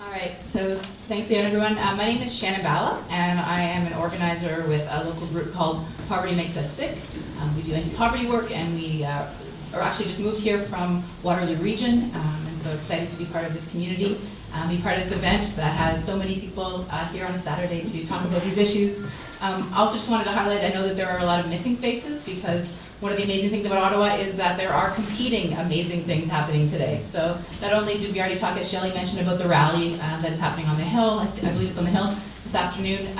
All right, so thanks again, everyone. My name is Shannon Balla, and I am an organizer with a local group called Poverty Makes Us Sick. We do anti-poverty work, and we are actually just moved here from Waterloo Region, and so excited to be part of this community, be part of this event that has so many people here on a Saturday to talk about these issues. I also just wanted to highlight, I know that there are a lot of missing faces, because one of the amazing things about Ottawa is that there are competing amazing things happening today. So not only did we already talk, as Shelley mentioned, about the rally that is happening on the Hill, I believe it's on the Hill this afternoon,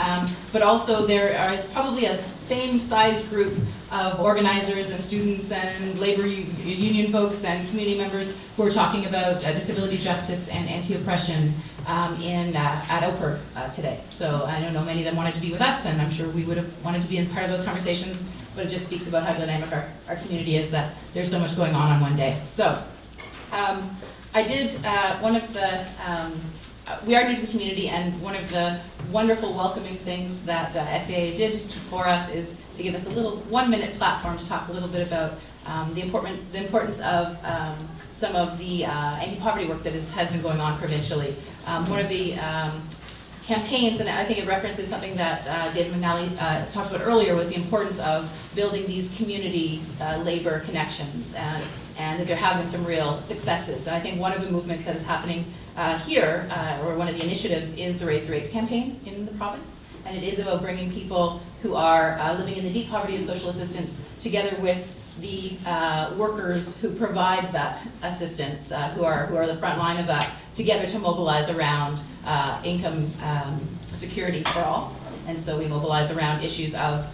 but also there is probably a same-sized group of organizers and students and labor union folks and community members who are talking about disability justice and anti-oppression at OPERG today. So I don't know, many of them wanted to be with us, and I'm sure we would have wanted to be in part of those conversations, but it just speaks about how dynamic our community is, that there's so much going on one day. So I did one of the, we are new to the community, and one of the wonderful welcoming things that SAA did for us is to give us a little 1-minute platform to talk a little bit about the importance of some of the anti-poverty work that has been going on provincially. One of the campaigns, and I think it references something that David and Natalie talked about earlier, was the importance of building these community labor connections, and that there have been some real successes. And I think one of the movements that is happening here, or one of the initiatives, is the Raise the Rates campaign in the province. And it is about bringing people who are living in the deep poverty of social assistance together with the workers who provide that assistance, who are the front line of that, together to mobilize around income security for all. And so we mobilize around issues of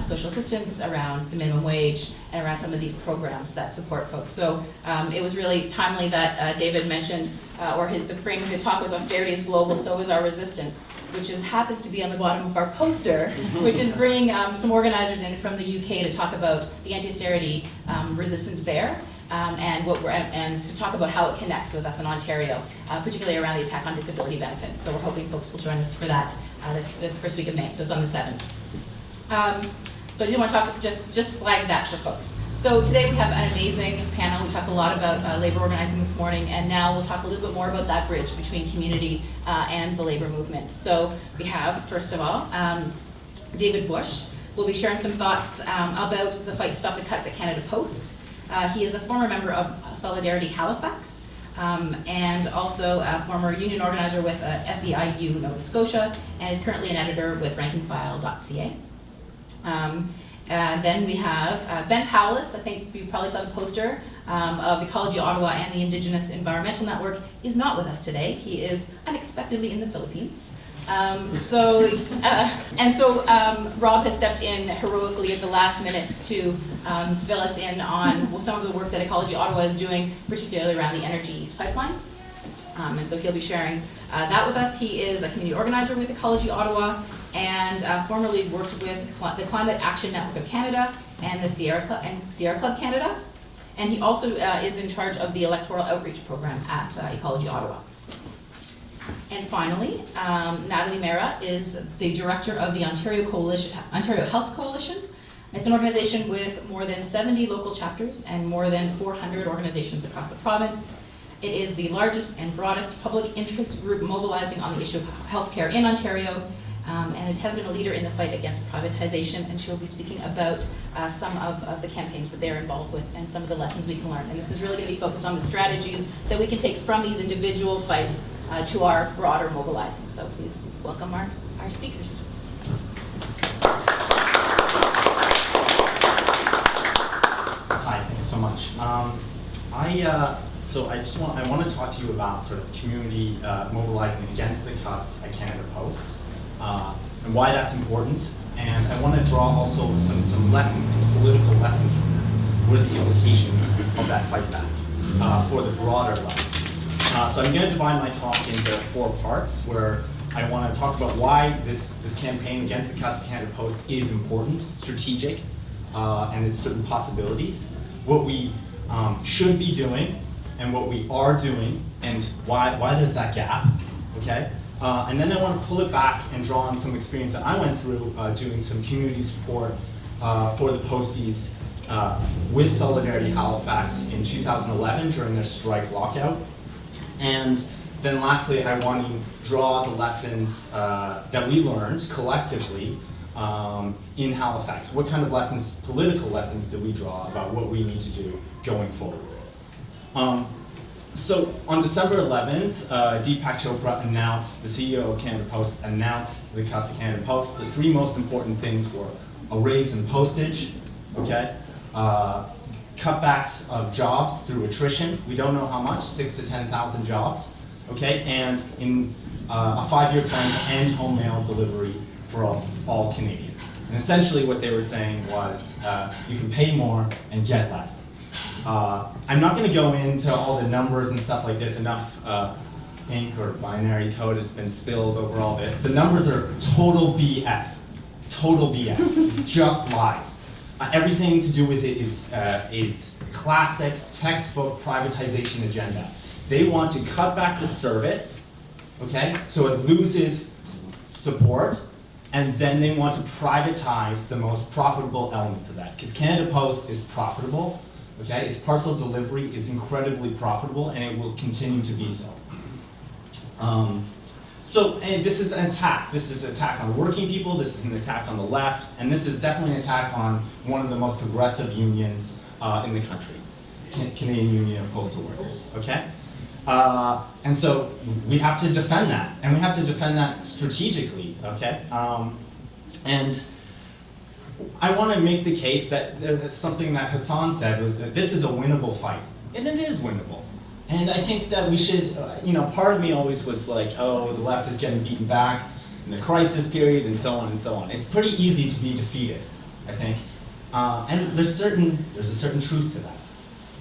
social assistance, around the minimum wage, and around some of these programs that support folks. So it was really timely that David mentioned, or the frame of his talk was "Austerity is global, so is our resistance," which happens to be on the bottom of our poster, which is bringing some organizers in from the UK to talk about the anti-austerity resistance there. And to talk about how it connects with us in Ontario, particularly around the attack on disability benefits. So we're hoping folks will join us for that the first week of May, so it's on the 7th. So I do want to talk, just flag that for folks. So today we have an amazing panel. We talked a lot about labor organizing this morning, and now we'll talk a little bit more about that bridge between community and the labor movement. So we have, first of all, David Bush will be sharing some thoughts about the fight to stop the cuts at Canada Post. He is a former member of Solidarity Halifax, and also a former union organizer with SEIU Nova Scotia, and is currently an editor with Rankandfile.ca. Then we have Ben Powless. I think you probably saw the poster of Ecology Ottawa and the Indigenous Environmental Network. Is not with us today. He is unexpectedly in the Philippines. Robb has stepped in heroically at the last minute to fill us in on some of the work that Ecology Ottawa is doing, particularly around the Energy East pipeline. And so he'll be sharing that with us. He is a community organizer with Ecology Ottawa, and formerly worked with the Climate Action Network of Canada and the Sierra Club Canada. And he also is in charge of the electoral outreach program at Ecology Ottawa. And finally, Natalie Mehra is the director of the Ontario Health Coalition. It's an organization with more than 70 local chapters and more than 400 organizations across the province. It is the largest and broadest public interest group mobilizing on the issue of healthcare in Ontario, and it has been a leader in the fight against privatization, and she'll be speaking about some of the campaigns that they're involved with and some of the lessons we can learn. And this is really going to be focused on the strategies that we can take from these individual fights to our broader mobilizing. So please welcome our speakers. Hi, thanks so much. I want to talk to you about sort of community mobilizing against the cuts at Canada Post, and why that's important. And I want to draw also some lessons, some political lessons from that. What are the implications of that fight back for the broader level? So I'm going to divide my talk into 4 parts, where I want to talk about why this campaign against the cuts at Canada Post is important, strategic, and its certain possibilities, what we should be doing, and what we are doing, and why there's that gap, okay? And then I want to pull it back and draw on some experience that I went through doing some community support for the posties with Solidarity Halifax in 2011 during their strike lockout. And Then lastly, I want to draw the lessons that we learned collectively in Halifax. What kind of lessons, political lessons, did we draw about what we need to do going forward? So on December 11th, Deepak Chopra announced, the CEO of Canada Post announced the cuts of Canada Post. The three most important things were a raise in postage, okay? Cutbacks of jobs through attrition. We don't know how much, 6,000 to 10,000 jobs, okay? And in a 5-year plan to end home mail delivery for all Canadians. And essentially what they were saying was, you can pay more and get less. I'm not going to go into all the numbers and stuff like this. Enough ink or binary code has been spilled over all this. The numbers are total BS. Total BS. It's just lies. Everything to do with it is classic textbook privatization agenda. They want to cut back the service, okay, so it loses support, and then they want to privatize the most profitable elements of that. Because Canada Post is profitable, okay? Its parcel delivery is incredibly profitable, and it will continue to be so. And this is an attack. This is an attack on working people, this is an attack on the left, and this is definitely an attack on one of the most progressive unions in the country, Canadian Union of Postal Workers, okay? And so we have to defend that, and we have to defend that strategically, okay? And I want to make the case that something that Hassan said was that this is a winnable fight, and it is winnable. And I think that we should, part of me always was like, oh, the left is getting beaten back in the crisis period, and so on and so on. It's pretty easy to be defeatist, I think. And there's a certain truth to that.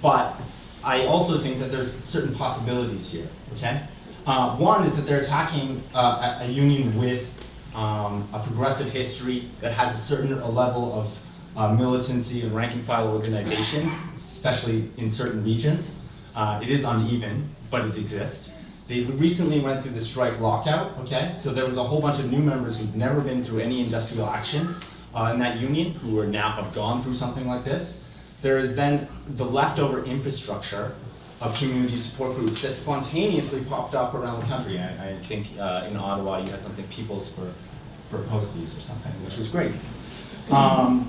But I also think that there's certain possibilities here, okay? One is that they're attacking a union with a progressive history that has a certain level of militancy and rank and file organization, especially in certain regions. It is uneven, but it exists. They recently went through the strike lockout, okay? So there was a whole bunch of new members who've never been through any industrial action in that union, who are now have gone through something like this. There is then the leftover infrastructure of community support groups that spontaneously popped up around the country. I think in Ottawa you had something, Peoples for Posties or something, which was great. And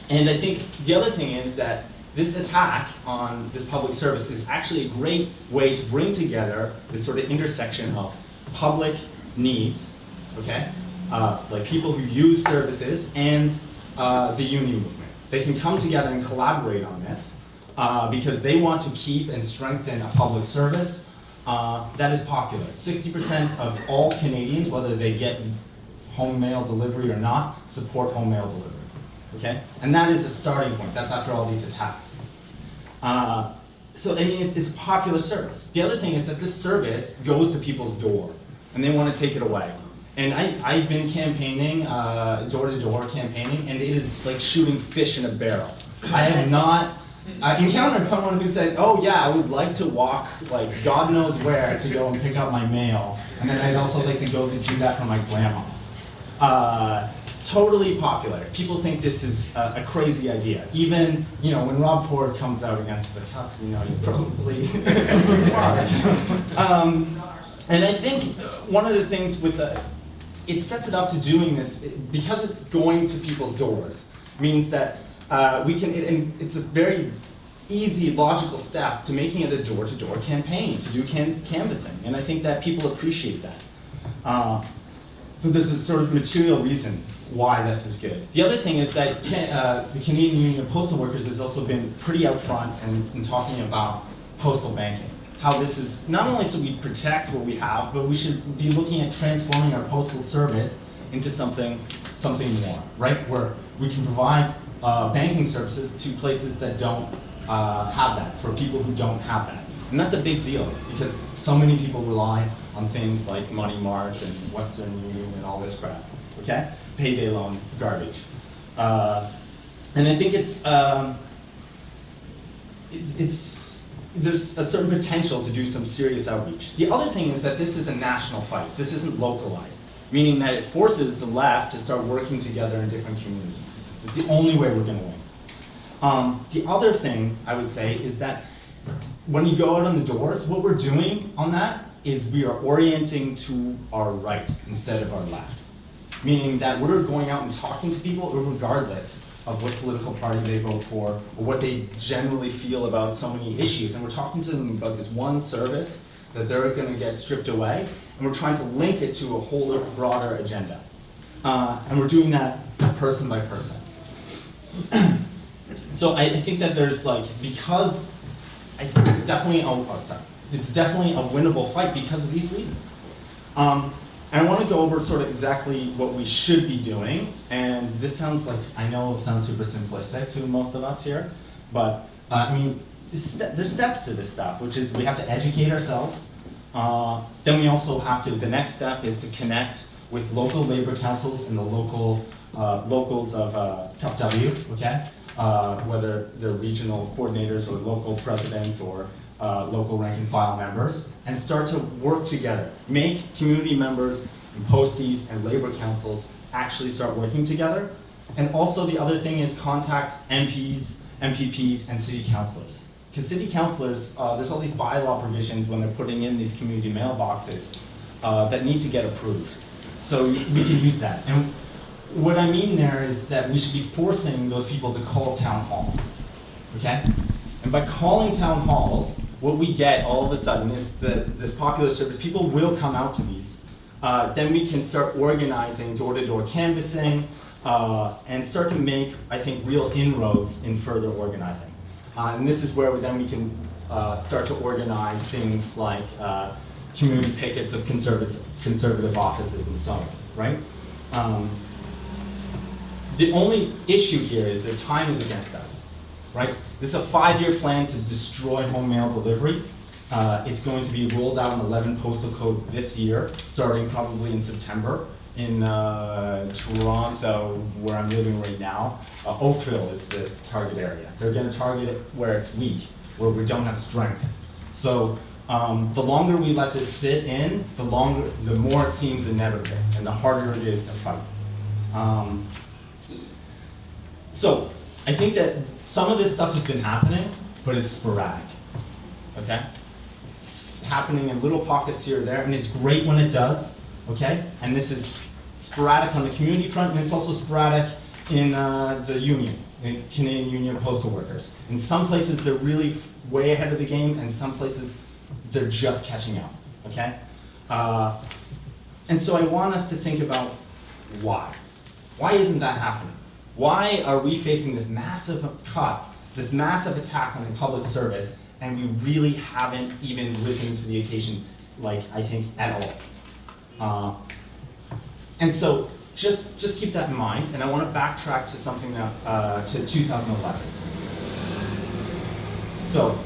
I think the other thing is that this attack on this public service is actually a great way to bring together this sort of intersection of public needs, okay? Like people who use services and the union movement. They can come together and collaborate on this because they want to keep and strengthen a public service that is popular. 60% of all Canadians, whether they get home mail delivery or not, support home mail delivery. Okay? And that is a starting point. That's after all these attacks. So I mean, it's a popular service. The other thing is that this service goes to people's door, and they want to take it away. And I've been campaigning, door-to-door campaigning, and it is like shooting fish in a barrel. I have not encountered someone who said, oh yeah, I would like to walk like God knows where to go and pick up my mail, and then I'd also like to go to do that for my grandma. Totally popular. People think this is a crazy idea. Even, when Robb Ford comes out against the cuts, you probably go too far. And I think one of the things with it sets it up to doing this, because it's going to people's doors, means that we can, and it's a very easy, logical step to making it a door-to-door campaign, to do canvassing. And I think that people appreciate that. So there's a sort of material reason why this is good. The other thing is that the Canadian Union of Postal Workers has also been pretty upfront in talking about postal banking. How this is not only so we protect what we have, but we should be looking at transforming our postal service into something more, right? Where we can provide banking services to places that don't have that, for people who don't have that. And that's a big deal, because so many people rely on things like Money Mart and Western Union and all this crap, okay? Payday loan garbage. And I think there's a certain potential to do some serious outreach. The other thing is that this is a national fight. This isn't localized, meaning that it forces the left to start working together in different communities. It's the only way we're going to win. The other thing I would say is that when you go out on the doors, what we're doing on that is we are orienting to our right instead of our left. Meaning that we're going out and talking to people regardless of what political party they vote for or what they generally feel about so many issues. And we're talking to them about this one service that they're going to get stripped away, and we're trying to link it to a whole broader agenda. And we're doing that person by person. So I think that there's like, because I think it's definitely a winnable fight because of these reasons. And I want to go over sort of exactly what we should be doing. And this sounds like, I know it sounds super simplistic to most of us here, but I mean, there's steps to this stuff, which is we have to educate ourselves. Then we also have to, the next step is to connect with local labor councils and the locals of CUPW, okay? Whether they're regional coordinators or local presidents or local rank and file members, and start to work together. Make community members and posties and labor councils actually start working together. And also the other thing is contact MPs, MPPs, and city councilors. Because city councilors, there's all these bylaw provisions when they're putting in these community mailboxes that need to get approved. So we can use that. And what I mean there is that we should be forcing those people to call town halls, okay? And by calling town halls, what we get all of a sudden is this popular service, people will come out to these. Then we can start organizing door-to-door canvassing and start to make, I think, real inroads in further organizing. And this is where then we can start to organize things like community pickets of conservative offices and so on, right? The only issue here is that time is against us, right? This is a 5-year plan to destroy home mail delivery. It's going to be rolled out in 11 postal codes this year, starting probably in September. In Toronto, where I'm living right now, Oakville is the target area. They're going to target it where it's weak, where we don't have strength. So the longer we let this sit in, the more it seems inevitable, and the harder it is to fight. So I think that some of this stuff has been happening, but it's sporadic, okay? It's happening in little pockets here or there, and it's great when it does, okay? And this is sporadic on the community front, and it's also sporadic in the union, in Canadian Union of Postal Workers. In some places, they're really way ahead of the game, and some places, they're just catching up, okay? And so I want us to think about why. Why isn't that happening? Why are we facing this massive cut, this massive attack on the public service, and we really haven't even risen to the occasion, like, I think, at all? And so just keep that in mind, and I want to backtrack to something that, to 2011. So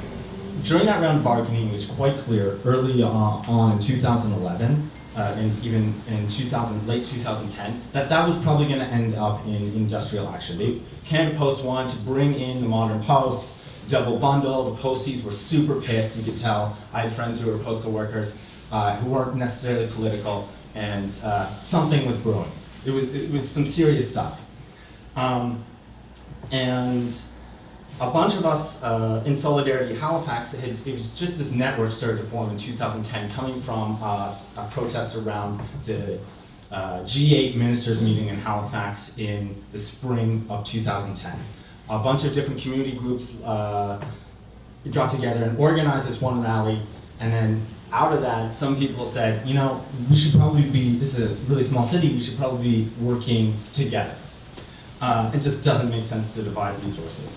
during that round of bargaining, it was quite clear early on in 2011, and even in late 2010, that was probably going to end up in industrial action. Canada Post wanted to bring in the Modern Post, double bundle. The posties were super pissed, you could tell. I had friends who were postal workers who weren't necessarily political, and something was brewing. It was some serious stuff. And a bunch of us in Solidarity Halifax, it was just this network started to form in 2010, coming from a protest around the G8 ministers meeting in Halifax in the spring of 2010. A bunch of different community groups got together and organized this one rally, and then out of that, some people said, you know, we should probably be, this is a really small city, we should probably be working together. It just doesn't make sense to divide resources.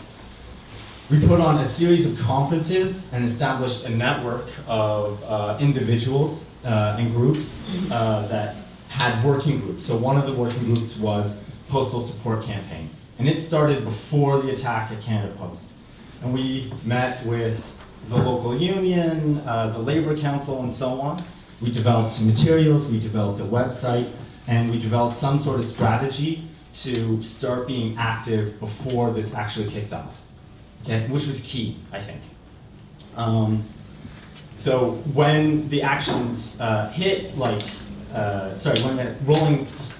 We put on a series of conferences and established a network of individuals and groups that had working groups. So one of the working groups was Postal Support Campaign. And it started before the attack at Canada Post. And we met with the local union, the labor council, and so on. We developed materials, we developed a website, and we developed some sort of strategy to start being active before this actually kicked off. Okay, which was key, I think. So when the actions hit, like, when there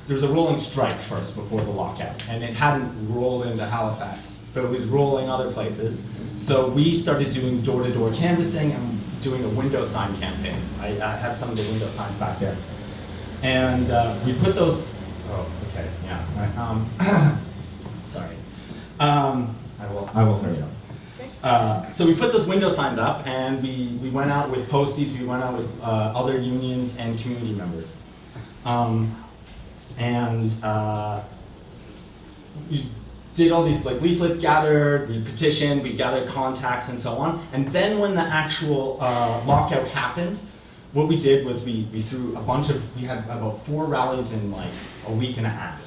was a rolling strike first before the lockout, and it hadn't rolled into Halifax but it was rolling other places. So we started doing door-to-door canvassing and doing a window sign campaign. I have some of the window signs back there. And we put those, oh, okay, yeah. Sorry. I will hurry up. So we put those window signs up, and we went out with posties, we went out with other unions and community members. We did all these like leaflets gathered, we petitioned, we gathered contacts and so on. And then when the actual lockout happened, what we did was we threw we had about 4 rallies in like a week and a half.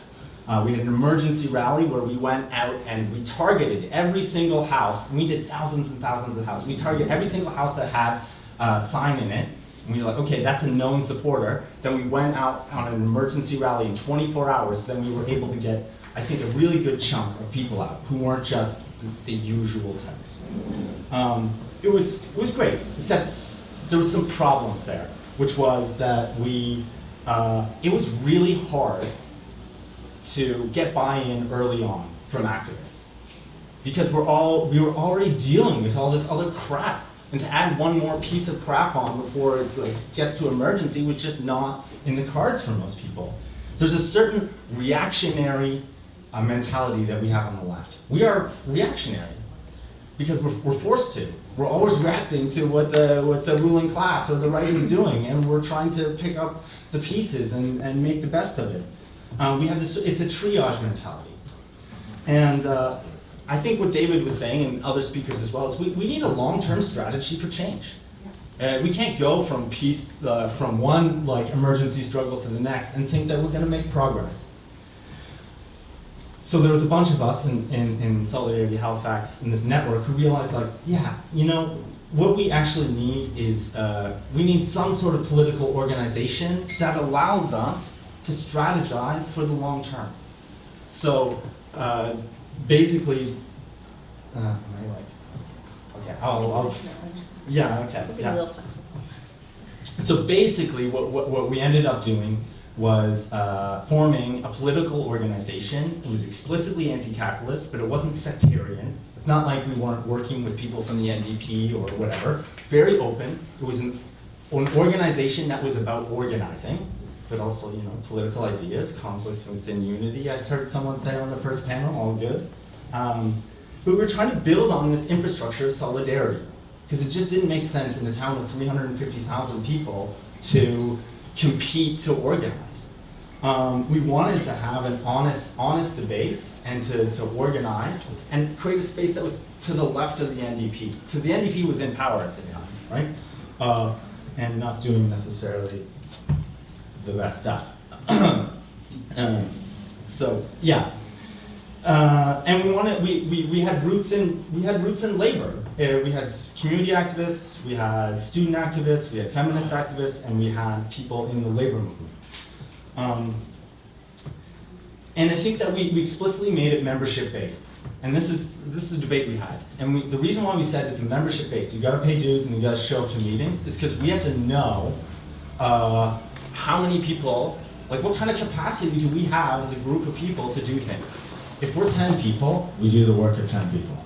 We had an emergency rally where we went out and we targeted every single house. And we did thousands and thousands of houses. We targeted every single house that had a sign in it. And we were like, okay, that's a known supporter. Then we went out on an emergency rally in 24 hours. Then we were able to get, I think, a really good chunk of people out who weren't just the usual types. It was great, except there was some problems there, which was that it was really hard to get buy-in early on from activists, because we were already dealing with all this other crap, and to add one more piece of crap on before it gets to emergency was just not in the cards for most people. There's a certain reactionary mentality that we have on the left. We are reactionary because we're forced to. We're always reacting to what the ruling class or the right is doing, and we're trying to pick up the pieces and make the best of it. We have this, it's a triage mentality. And I think what David was saying, and other speakers as well, is we need a long-term strategy for change. We can't go from one like emergency struggle to the next and think that we're gonna make progress. So there was a bunch of us in Solidarity Halifax in this network who realized like, yeah, you know, what we actually need is, we need some sort of political organization that allows us to strategize for the long term. So basically, okay, yeah. So basically what we ended up doing was forming a political organization. It was explicitly anti-capitalist, but it wasn't sectarian. It's not like we weren't working with people from the NDP or whatever. Very open. It was an organization that was about organizing, but also, you know, political ideas, conflict within unity. I heard someone say on the first panel, all good. But we were trying to build on this infrastructure of solidarity, because it just didn't make sense in a town of 350,000 people to compete to organize. We wanted to have an honest debates and to organize and create a space that was to the left of the NDP, because the NDP was in power at this time, right? And not doing necessarily the best stuff. So yeah, and we had roots in labor. We had community activists, we had student activists, we had feminist activists, and we had people in the labor movement. And I think that we explicitly made it membership based. And this is a debate we had. And the reason why we said it's a membership based, you gotta pay dues and you gotta show up to meetings, is because we have to know how many people, like what kind of capacity do we have as a group of people to do things. If we're 10 people, we do the work of 10 people.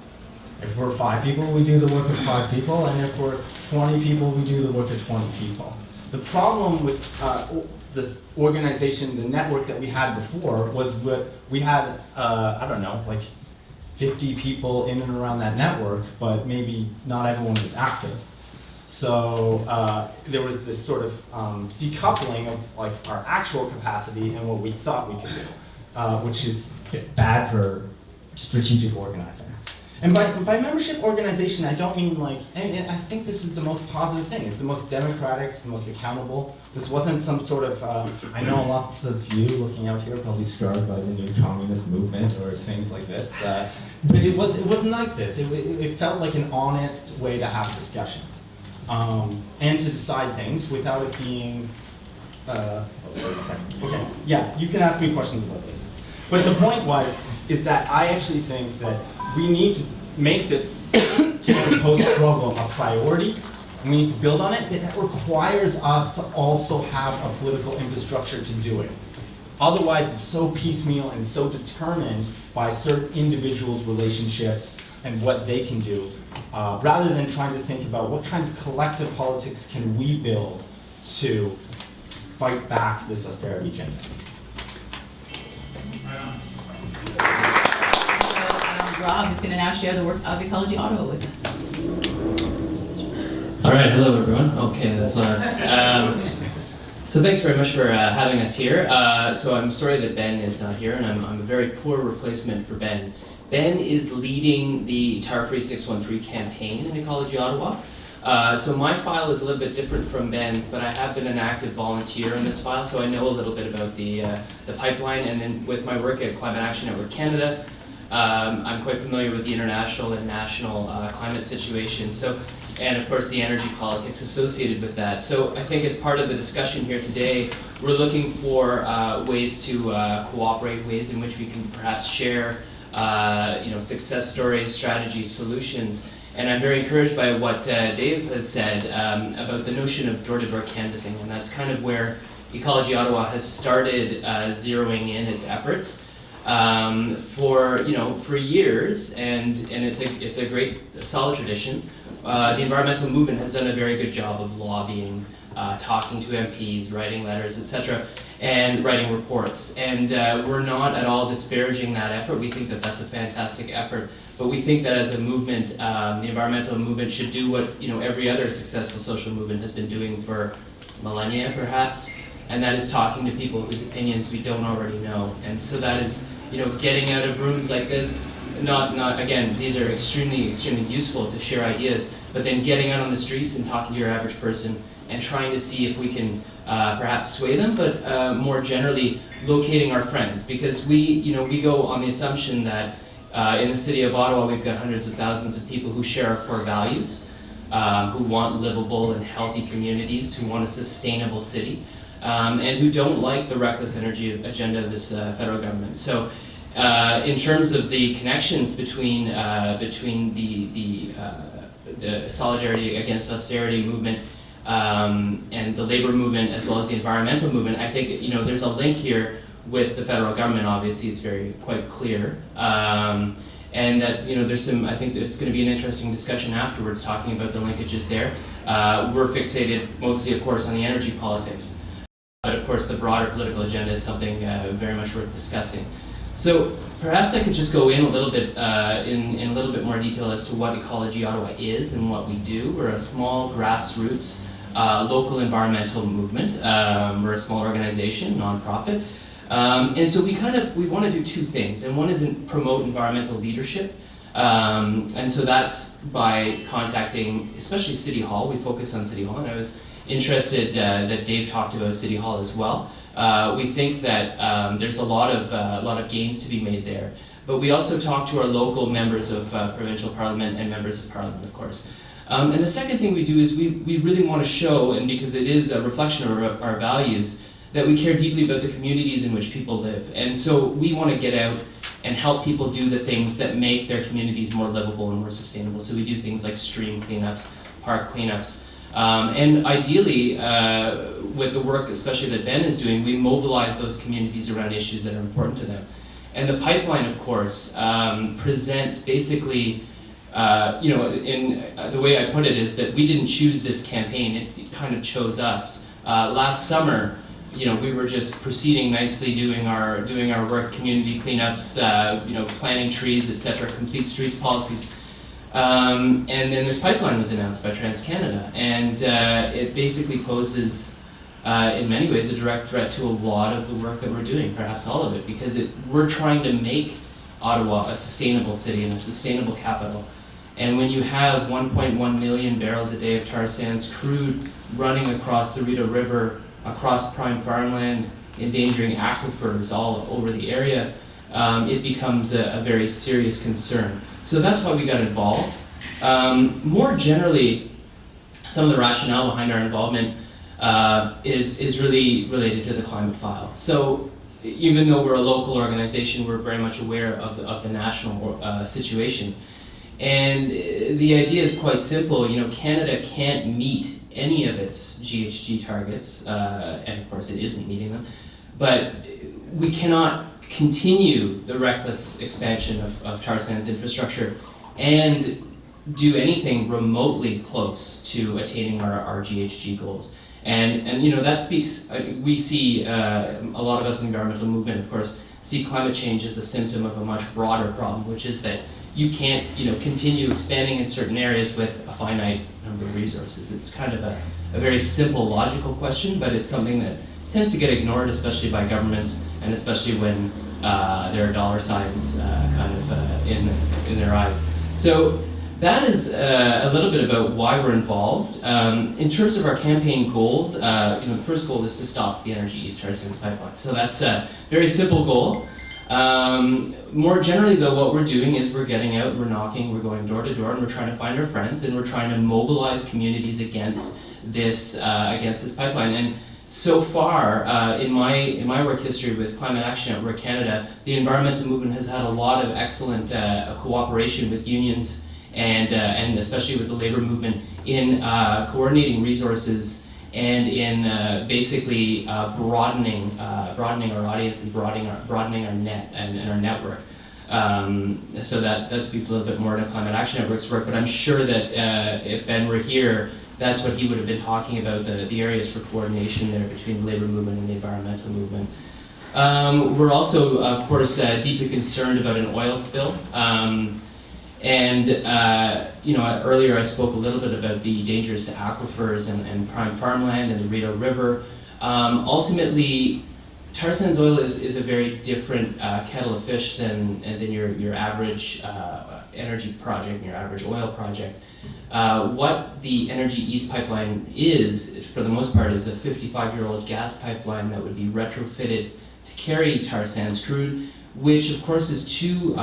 If we're 5 people, we do the work of 5 people, and if we're 20 people, we do the work of 20 people. The problem with this organization, the network that we had before, was that we had, I don't know, like 50 people in and around that network, but maybe not everyone was active. So there was this sort of decoupling of like our actual capacity and what we thought we could do, which is bad for strategic organizing. And by membership organization, I don't mean like, and I think this is the most positive thing. It's the most democratic, it's the most accountable. This wasn't some sort of, I know lots of you looking out here are probably scarred by the new communist movement or things like this. But it wasn't like this. It felt like an honest way to have discussions and to decide things without it being, 30 seconds. Okay, yeah, you can ask me questions about this. But the point is that I actually think that we need to make this post-struggle a priority, and we need to build on it. That requires us to also have a political infrastructure to do it. Otherwise, it's so piecemeal and so determined by certain individuals' relationships and what they can do, rather than trying to think about what kind of collective politics can we build to fight back this austerity agenda. Robb is going to now share the work of Ecology Ottawa with us. All right, hello everyone. Okay, that's so thanks very much for having us here. So I'm sorry that Ben is not here, and I'm a very poor replacement for Ben. Ben is leading the Tar Free 613 campaign in Ecology Ottawa. So my file is a little bit different from Ben's, but I have been an active volunteer in this file, so I know a little bit about the pipeline, and then with my work at Climate Action Network Canada, I'm quite familiar with the international and national climate situation, and of course the energy politics associated with that. So I think as part of the discussion here today, we're looking for ways to cooperate, ways in which we can perhaps share success stories, strategies, solutions. And I'm very encouraged by what Dave has said about the notion of door-to-door canvassing, and that's kind of where Ecology Ottawa has started zeroing in its efforts. For years, and it's a great solid tradition. The environmental movement has done a very good job of lobbying, talking to MPs, writing letters, etc., and writing reports. And we're not at all disparaging that effort. We think that that's a fantastic effort. But we think that as a movement, the environmental movement should do what every other successful social movement has been doing for millennia, perhaps, and that is talking to people whose opinions we don't already know. And so that is, getting out of rooms like this. Not again, these are extremely useful to share ideas, but then getting out on the streets and talking to your average person and trying to see if we can perhaps sway them, but more generally locating our friends, because we go on the assumption that in the city of Ottawa we've got hundreds of thousands of people who share our core values, who want livable and healthy communities, who want a sustainable city, and who don't like the reckless energy agenda of this federal government. So in terms of the connections between the solidarity against austerity movement and the labor movement, as well as the environmental movement, I think there's a link here with the federal government. Obviously, it's quite clear, and that there's some. I think that it's going to be an interesting discussion afterwards, talking about the linkages there. We're fixated mostly, of course, on the energy politics, but of course, the broader political agenda is something very much worth discussing. So perhaps I could just go in a little bit in a little bit more detail as to what Ecology Ottawa is and what we do. We're a small grassroots local environmental movement. We're a small organization, nonprofit, and so we want to do two things. And one is promote environmental leadership, and so that's by contacting, especially City Hall. We focus on City Hall, and I was interested that Dave talked about City Hall as well. We think that there's a lot of gains to be made there, but we also talk to our local members of provincial parliament and members of parliament, of course. And the second thing we do is we really want to show, and because it is a reflection of our values, that we care deeply about the communities in which people live. And so we want to get out and help people do the things that make their communities more livable and more sustainable. So we do things like stream cleanups, park cleanups, and ideally, with the work especially that Ben is doing, we mobilize those communities around issues that are important to them. And the pipeline, of course, presents basically, in the way I put it is that we didn't choose this campaign, it kind of chose us. Last summer, we were just proceeding nicely, doing our work, community cleanups, planting trees, etc., complete streets policies. And then this pipeline was announced by TransCanada, and it basically poses, in many ways, a direct threat to a lot of the work that we're doing, perhaps all of it, because we're trying to make Ottawa a sustainable city and a sustainable capital. And when you have 1.1 million barrels a day of tar sands crude running across the Rideau River, across prime farmland, endangering aquifers all over the area, it becomes a very serious concern. So that's why we got involved. More generally, some of the rationale behind our involvement is really related to the climate file. So even though we're a local organization, we're very much aware of the national situation. And the idea is quite simple. Canada can't meet any of its GHG targets, and of course it isn't meeting them, but we cannot continue the reckless expansion of tar sands infrastructure and do anything remotely close to attaining our GHG goals. And you know, that speaks, we see, a lot of us in the environmental movement, of course, see climate change as a symptom of a much broader problem, which is that you can't, you know, continue expanding in certain areas with a finite number of resources. It's kind of a very simple logical question, but it's something that tends to get ignored, especially by governments, and especially when there are dollar signs in their eyes. So that is a little bit about why we're involved. In terms of our campaign goals, you know, the first goal is to stop the Energy East tar sands pipeline. So that's a very simple goal. More generally though, what we're doing is we're getting out, we're knocking, we're going door to door, and we're trying to find our friends, and we're trying to mobilize communities against this pipeline. And so far, in my work history with Climate Action Network Canada, the environmental movement has had a lot of excellent cooperation with unions and especially with the labor movement in coordinating resources and in basically broadening our audience and broadening our net and our network. So that speaks a little bit more to Climate Action Network's work, but I'm sure that if Ben were here, that's what he would have been talking about, the areas for coordination there between the labor movement and the environmental movement. We're also, of course, deeply concerned about an oil spill. You know, earlier I spoke a little bit about the dangers to aquifers and prime farmland and the Rideau River. Ultimately, tar sands oil is a very different kettle of fish than your average energy project, your average oil project. What the Energy East pipeline is, for the most part, is a 55-year-old gas pipeline that would be retrofitted to carry tar sands crude, which of course is too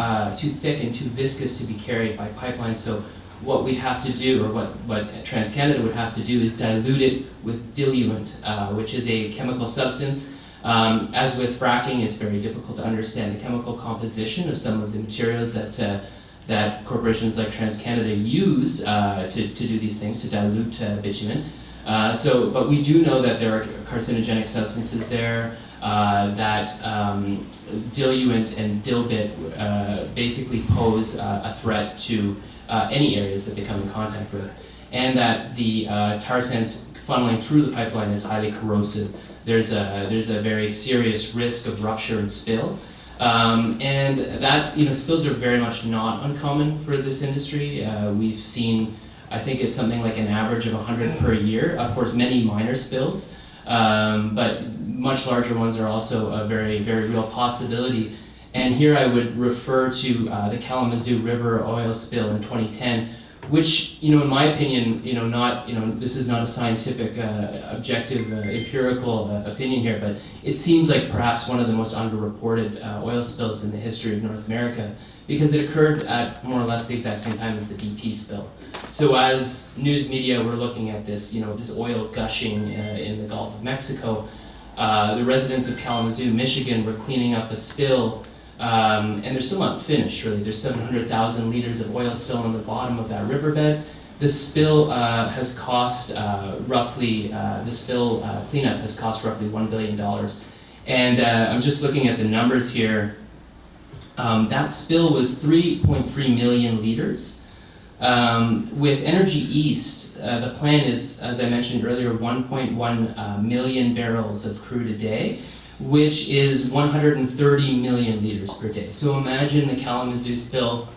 thick and too viscous to be carried by pipeline. So what we have to do, or what TransCanada would have to do, is dilute it with diluent, which is a chemical substance. As with fracking, it's very difficult to understand the chemical composition of some of the materials that corporations like TransCanada use to do these things, to dilute bitumen. But we do know that there are carcinogenic substances there, that diluent and dilbit basically pose a threat to any areas that they come in contact with, and that the tar sands funneling through the pipeline is highly corrosive. There's a very serious risk of rupture and spill. And that, you know, spills are very much not uncommon for this industry. We've seen, I think it's something like an average of 100 per year. Of course, many minor spills, but much larger ones are also a very, very real possibility. And here I would refer to the Kalamazoo River oil spill in 2010, which, you know, in my opinion, this is not a scientific, objective, empirical opinion here, but it seems like perhaps one of the most underreported oil spills in the history of North America, because it occurred at more or less the exact same time as the BP spill. So as news media were looking at this, this oil gushing in the Gulf of Mexico, the residents of Kalamazoo, Michigan were cleaning up a spill. And they're still not finished, really. There's 700,000 liters of oil still on the bottom of that riverbed. The spill has cost roughly, cleanup has cost roughly $1 billion. And I'm just looking at the numbers here. That spill was 3.3 million liters. With Energy East, the plan is, as I mentioned earlier, 1.1 million barrels of crude a day, which is 130 million liters per day. So imagine the Kalamazoo spill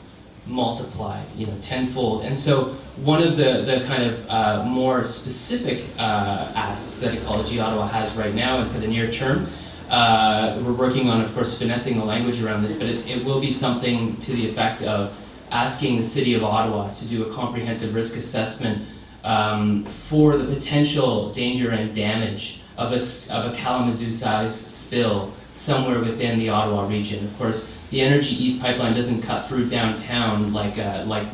multiplied, tenfold. And so one of the kind of more specific asks that Ecology Ottawa has right now and for the near term, we're working on, of course, finessing the language around this, but it will be something to the effect of asking the City of Ottawa to do a comprehensive risk assessment for the potential danger and damage of a Kalamazoo-sized spill somewhere within the Ottawa region. Of course, the Energy East pipeline doesn't cut through downtown like Line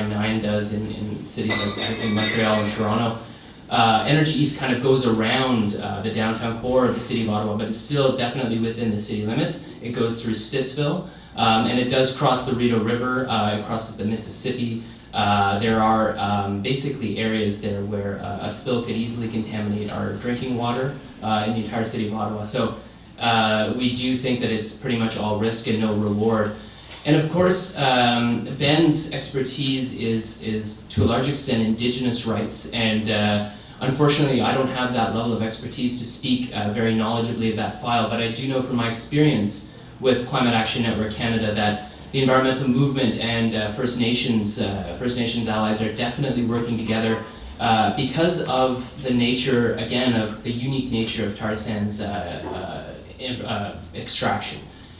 9 does in cities like Montreal and Toronto. Energy East kind of goes around the downtown core of the City of Ottawa, but it's still definitely within the city limits. It goes through Stittsville, and it does cross the Rideau River, it crosses the Mississippi, There are basically areas there where a spill could easily contaminate our drinking water in the entire city of Ottawa. So we do think that it's pretty much all risk and no reward. And of course, Ben's expertise is to a large extent Indigenous rights, and unfortunately I don't have that level of expertise to speak very knowledgeably of that file, but I do know from my experience with Climate Action Network Canada that the environmental movement and First Nations allies are definitely working together because of the nature, again, of the unique nature of tar sands extraction.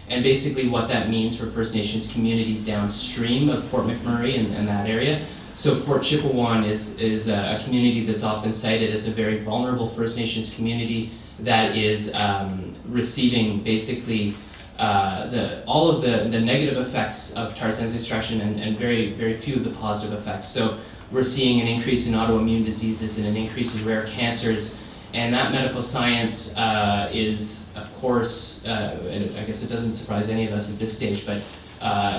And basically what that means for First Nations communities downstream of Fort McMurray and that area. So Fort Chipewyan is a community that's often cited as a very vulnerable First Nations community that is receiving basically all of the negative effects of tar sands extraction and very, very few of the positive effects. So we're seeing an increase in autoimmune diseases and an increase in rare cancers. And that medical science is, of course, and I guess it doesn't surprise any of us at this stage, but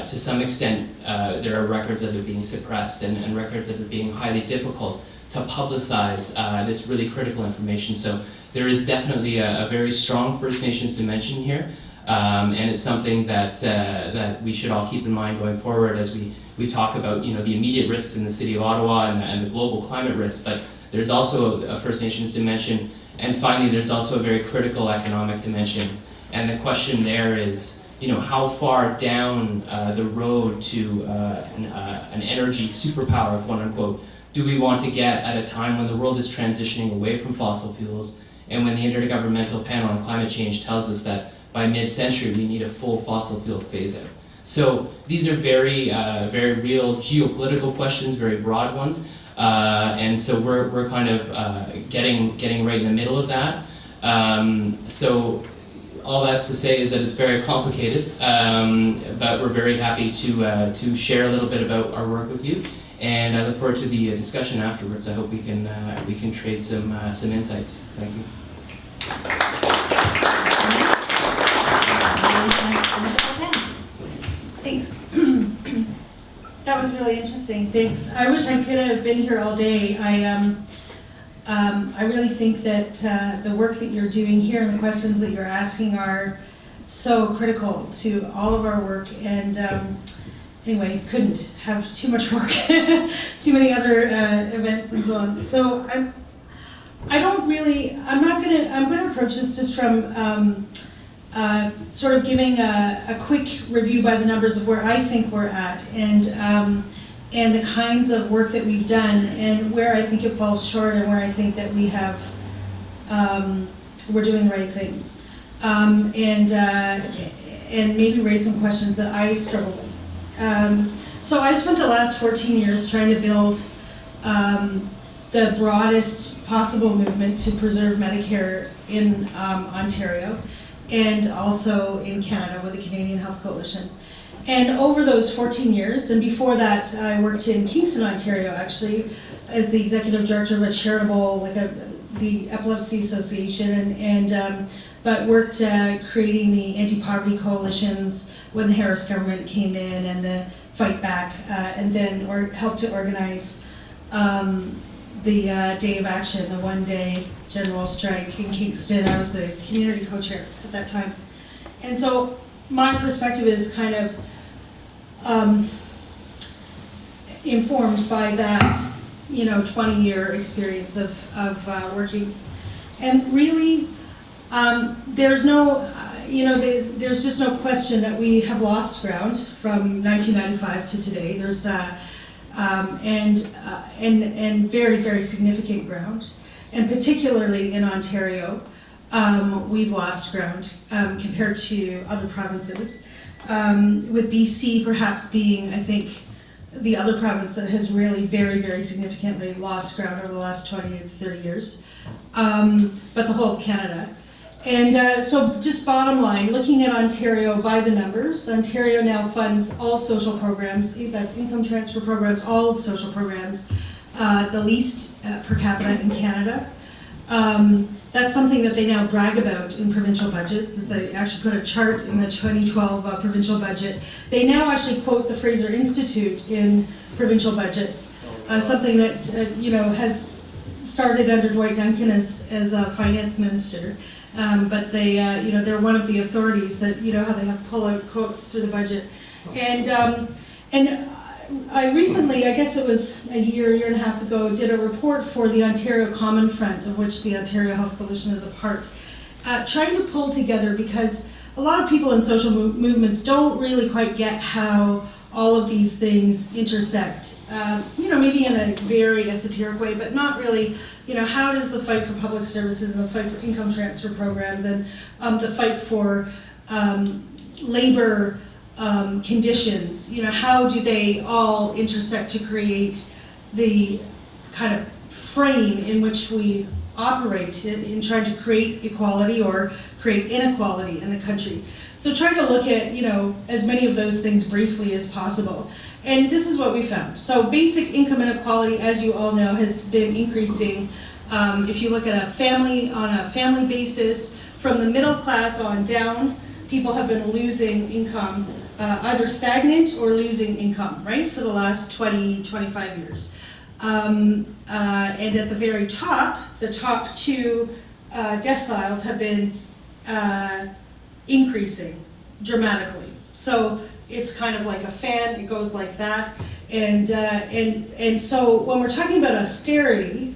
to some extent there are records of it being suppressed and records of it being highly difficult to publicize this really critical information. So there is definitely a very strong First Nations dimension here, and it's something that we should all keep in mind going forward as we talk about the immediate risks in the city of Ottawa and the global climate risks. But there's also a First Nations dimension, and finally there's also a very critical economic dimension. And the question there is, how far down the road to an energy superpower, quote unquote, do we want to get at a time when the world is transitioning away from fossil fuels, and when the Intergovernmental Panel on Climate Change tells us that by mid-century we need a full fossil fuel phase-out. So these are very, very real geopolitical questions, very broad ones. And so we're kind of getting right in the middle of that. So all that's to say is that it's very complicated, but we're very happy to share a little bit about our work with you. And I look forward to the discussion afterwards. I hope we can trade some insights. Thank you. Thanks. That was really interesting. Thanks. I wish I could have been here all day. I really think that the work that you're doing here and the questions that you're asking are so critical to all of our work. And anyway, couldn't have too much work, too many other events and so on. So I'm gonna approach this just from sort of giving a quick review by the numbers of where I think we're at, and the kinds of work that we've done, and where I think it falls short, and where I think that we have we're doing the right thing, and maybe raise some questions that I struggle with. So I've spent the last 14 years trying to build the broadest possible movement to preserve Medicare in Ontario, and also in Canada with the Canadian Health Coalition. And over those 14 years, and before that I worked in Kingston, Ontario actually, as the executive director of a charitable, the Epilepsy Association, but worked creating the anti-poverty coalitions when the Harris government came in and the fight back, and then helped to organize the Day of Action, the one-day general strike in Kingston. I was the community co-chair at that time. And so my perspective is kind of informed by that 20-year experience of working. And really, there's there's just no question that we have lost ground from 1995 to today. There's and very, very significant ground, and particularly in Ontario, we've lost ground compared to other provinces, with BC perhaps being, I think, the other province that has really very, very significantly lost ground over the last 20 to 30 years, but the whole of Canada. And so just bottom line, looking at Ontario by the numbers, Ontario now funds all social programs, that's income transfer programs, all of the social programs, the least per capita in Canada. That's something that they now brag about in provincial budgets. They actually put a chart in the 2012 provincial budget. They now actually quote the Fraser Institute in provincial budgets, something that has started under Dwight Duncan as a finance minister. But they, they're one of the authorities that, how they have pull-out quotes through the budget. And I recently, I guess it was a year and a half ago, did a report for the Ontario Common Front, of which the Ontario Health Coalition is a part, trying to pull together, because a lot of people in social movements don't really quite get how all of these things intersect. Maybe in a very esoteric way, but not really. How does the fight for public services and the fight for income transfer programs and the fight for labor conditions, how do they all intersect to create the kind of frame in which we operate in trying to create equality or create inequality in the country? So trying to look at, as many of those things briefly as possible. And this is what we found. So basic income inequality, as you all know, has been increasing. If you look at a family, on a family basis, from the middle class on down, people have been losing income, either stagnant or losing income, right, for the last 20, 25 years. And at the very top, the top two deciles have been increasing dramatically. So it's kind of like a fan, it goes like that. And so when we're talking about austerity,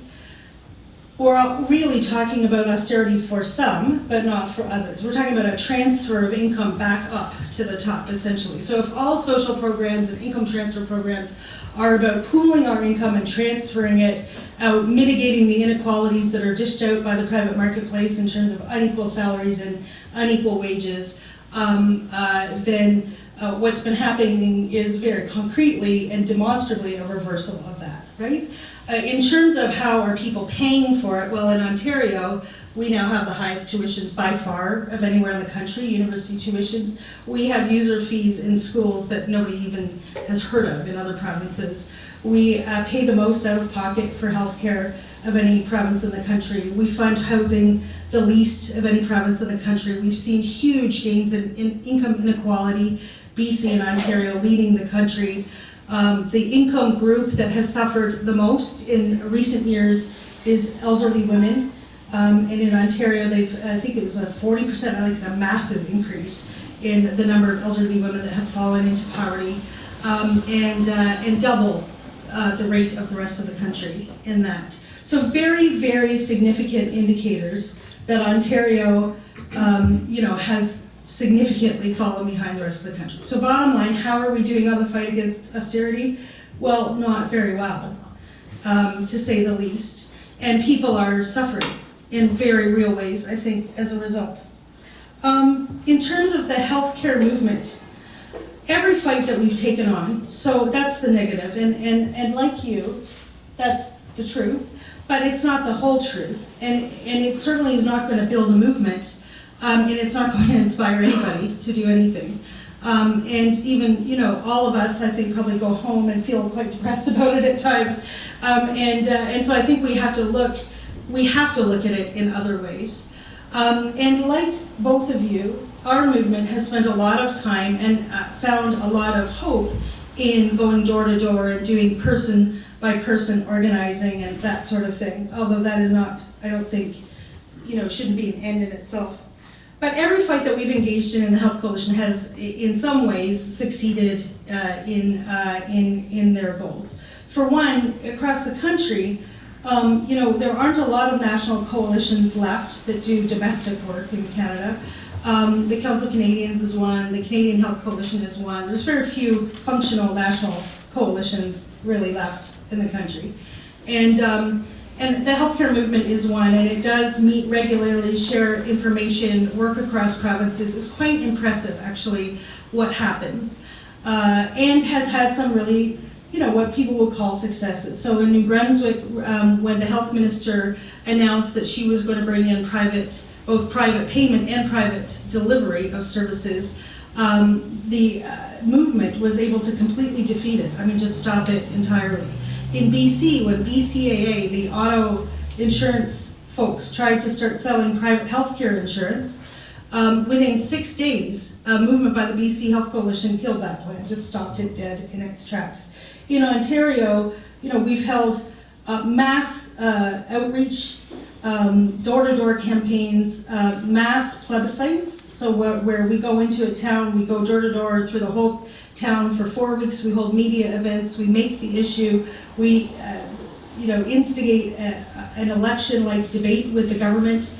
we're really talking about austerity for some, but not for others. We're talking about a transfer of income back up to the top, essentially. So if all social programs and income transfer programs are about pooling our income and transferring it out, mitigating the inequalities that are dished out by the private marketplace in terms of unequal salaries and unequal wages, then what's been happening is very concretely and demonstrably a reversal of that, right? In terms of how are people paying for it, well, in Ontario, we now have the highest tuitions by far of anywhere in the country, university tuitions. We have user fees in schools that nobody even has heard of in other provinces. We pay the most out of pocket for healthcare of any province in the country. We fund housing the least of any province in the country. We've seen huge gains in income inequality, BC and Ontario leading the country. The income group that has suffered the most in recent years is elderly women. And in Ontario, I think it was a 40%, I think it's a massive increase in the number of elderly women that have fallen into poverty, and double the rate of the rest of the country in that. So very, very significant indicators that Ontario, has significantly fallen behind the rest of the country. So bottom line, how are we doing on the fight against austerity? Well, not very well, to say the least. And people are suffering in very real ways, I think, as a result. In terms of the healthcare movement, every fight that we've taken on, so that's the negative, and like you, that's the truth, but it's not the whole truth, and it certainly is not going to build a movement, and it's not going to inspire anybody to do anything. And even, all of us, I think, probably go home and feel quite depressed about it at times, and so I think we have to look at it in other ways. And like both of you, our movement has spent a lot of time and found a lot of hope in going door to door and doing person by person organizing and that sort of thing. Although that is not, I don't think, shouldn't be an end in itself. But every fight that we've engaged in the Health Coalition has, in some ways, succeeded in their goals. For one, across the country, there aren't a lot of national coalitions left that do domestic work in Canada. The Council of Canadians is one, the Canadian Health Coalition is one. There's very few functional national coalitions really left in the country. And the healthcare movement is one, and it does meet regularly, share information, work across provinces. It's quite impressive, actually, what happens. And has had some really, what people would call successes. So in New Brunswick, when the health minister announced that she was going to bring in both private payment and private delivery of services, the movement was able to completely defeat it. Just stop it entirely. In BC, when BCAA, the auto insurance folks tried to start selling private healthcare insurance. Within 6 days, a movement by the BC Health Coalition killed that plan, just stopped it dead in its tracks. In Ontario, we've held mass outreach, door-to-door campaigns, mass plebiscites. So where we go into a town, we go door-to-door through the whole town for 4 weeks. We hold media events. We make the issue. We, instigate an election-like debate with the government.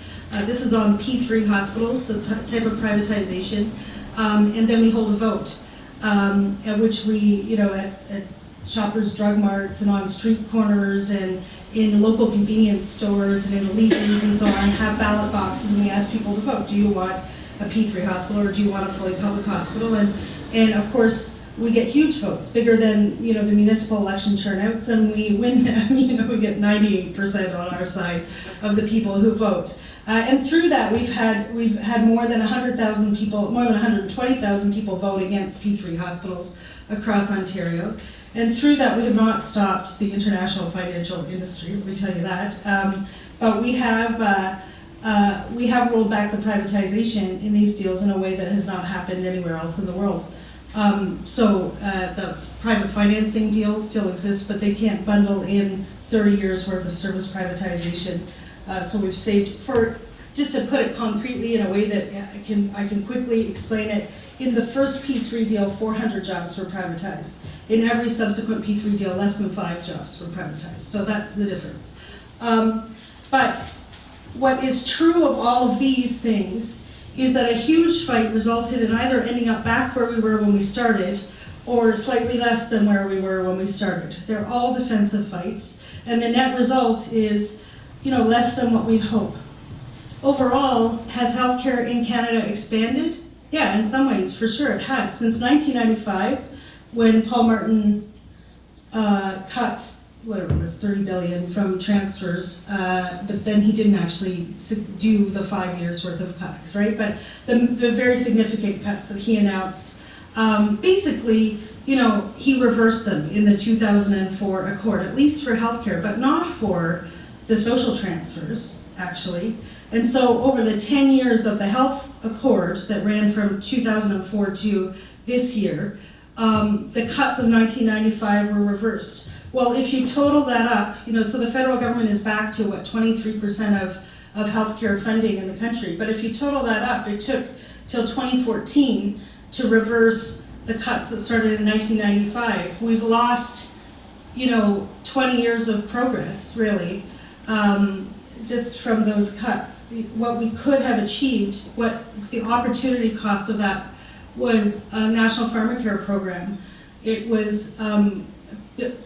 This is on P3 hospitals, so type of privatization, and then we hold a vote, at which we, at Shoppers Drug Marts and on street corners and in local convenience stores and in Legions and so on, have ballot boxes, and we ask people to vote. Do you want a P3 hospital or do you want a fully public hospital? And of course, we get huge votes, bigger than the municipal election turnouts, and we win them. We get 98% on our side of the people who vote. And through that, we've had more than 100,000 people, more than 120,000 people vote against P3 hospitals across Ontario. And through that, we have not stopped the international financial industry, let me tell you that. But we have rolled back the privatization in these deals in a way that has not happened anywhere else in the world. The private financing deals still exist, but they can't bundle in 30 years worth of service privatization. So we've saved, just to put it concretely in a way that I can quickly explain it, in the first P3 deal, 400 jobs were privatized. In every subsequent P3 deal, less than 5 jobs were privatized. So that's the difference. But what is true of all of these things is that a huge fight resulted in either ending up back where we were when we started or slightly less than where we were when we started. They're all defensive fights, and the net result is less than what we'd hope. Overall, has healthcare in Canada expanded? Yeah, in some ways, for sure it has. Since 1995, when Paul Martin cut, whatever it was, 30 billion from transfers, but then he didn't actually do the 5 years worth of cuts, right? But the very significant cuts that he announced, basically, he reversed them in the 2004 Accord, at least for healthcare, but not for the social transfers, actually. And so over the 10 years of the health accord that ran from 2004 to this year, the cuts of 1995 were reversed. Well, if you total that up, so the federal government is back to 23% of healthcare funding in the country. But if you total that up, it took till 2014 to reverse the cuts that started in 1995. We've lost, 20 years of progress, really. Just from those cuts. What we could have achieved, what the opportunity cost of that was a national pharmacare program. It was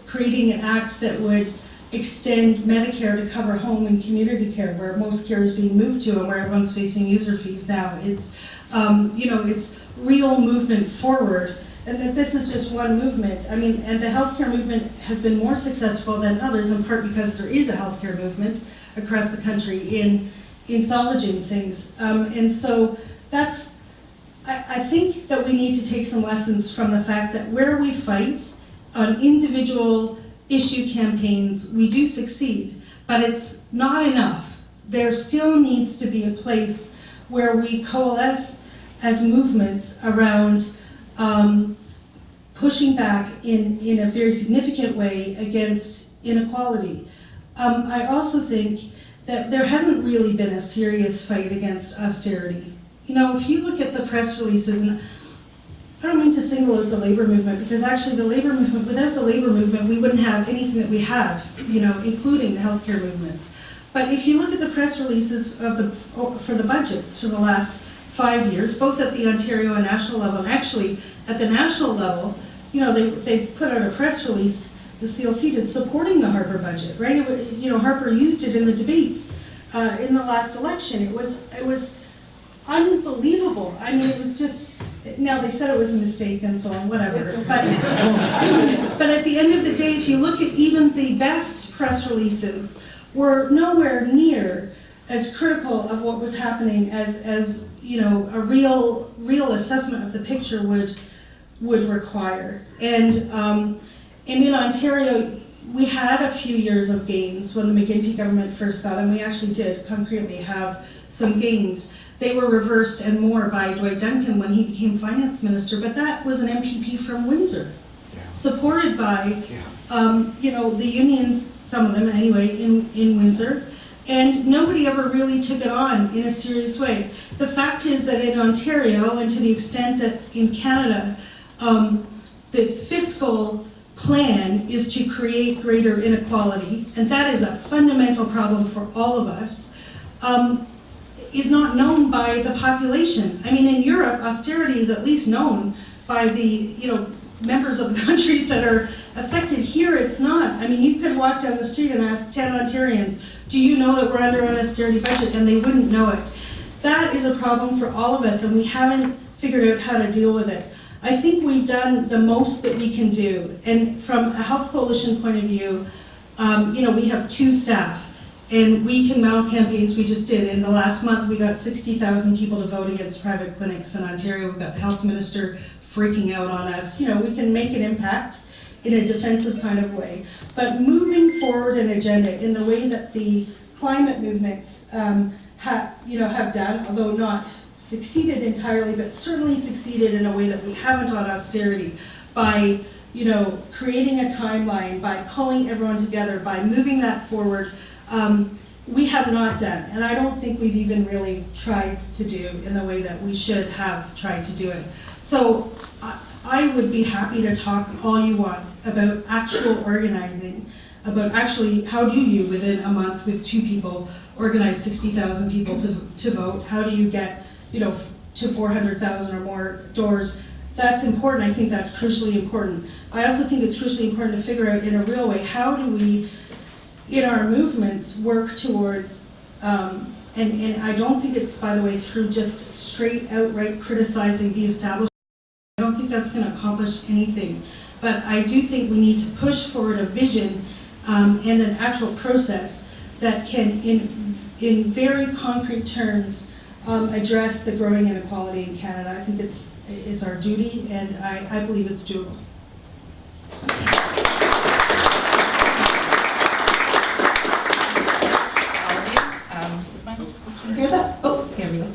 creating an act that would extend Medicare to cover home and community care, where most care is being moved to and where everyone's facing user fees now. It's, it's real movement forward, and that this is just one movement. And the healthcare movement has been more successful than others, in part because there is a healthcare movement across the country in salvaging things. And so that's, I think that we need to take some lessons from the fact that where we fight on individual issue campaigns, we do succeed, but it's not enough. There still needs to be a place where we coalesce as movements around pushing back in a very significant way against inequality. I also think that there hasn't really been a serious fight against austerity. If you look at the press releases, and I don't mean to single out the labor movement, because actually the labor movement, without the labor movement, we wouldn't have anything that we have, including the healthcare movements. But if you look at the press releases for the budgets for the last 5 years, both at the Ontario and national level, and actually at the national level, they put out a press release, the CLC did, supporting the Harper budget, right? Harper used it in the debates in the last election. It was unbelievable. It was just, now they said it was a mistake and so on, whatever. But at the end of the day, if you look at even the best press releases, were nowhere near as critical of what was happening as a real assessment of the picture would require. And in Ontario, we had a few years of gains when the McGuinty government first got, and we actually did concretely have some gains. They were reversed and more by Dwight Duncan when he became finance minister, but that was an MPP from Windsor, supported by, the unions, some of them anyway, in Windsor, and nobody ever really took it on in a serious way. The fact is that in Ontario, and to the extent that in Canada, the fiscal plan is to create greater inequality, and that is a fundamental problem for all of us, is not known by the population. I mean, in Europe, austerity is at least known by the, members of the countries that are affected. Here, it's not. I mean, you could walk down the street and ask 10 Ontarians, do you know that we're under an austerity budget? And they wouldn't know it. That is a problem for all of us, and we haven't figured out how to deal with it. I think we've done the most that we can do. And from a health coalition point of view, we have 2 staff, and we can mount campaigns. We just did. In the last month, we got 60,000 people to vote against private clinics in Ontario. We've got the health minister freaking out on us. We can make an impact in a defensive kind of way. But moving forward an agenda in the way that the climate movements have done, although not succeeded entirely, but certainly succeeded in a way that we haven't on austerity, by creating a timeline, by pulling everyone together, by moving that forward, we have not done. And I don't think we've even really tried to do in the way that we should have tried to do it. So I would be happy to talk all you want about actual organizing, about actually how do you, within a month with 2 people, organize 60,000 people to vote? How do you get to 400,000 or more doors? That's important. I think that's crucially important. I also think it's crucially important to figure out in a real way, how do we, in our movements, work towards, and I don't think it's, by the way, through just straight outright criticizing the establishment. I don't think that's going to accomplish anything. But I do think we need to push forward a vision and an actual process that can, in very concrete terms, address the growing inequality in Canada. I think it's our duty, and I believe it's doable. Hear that? Oh, here we go.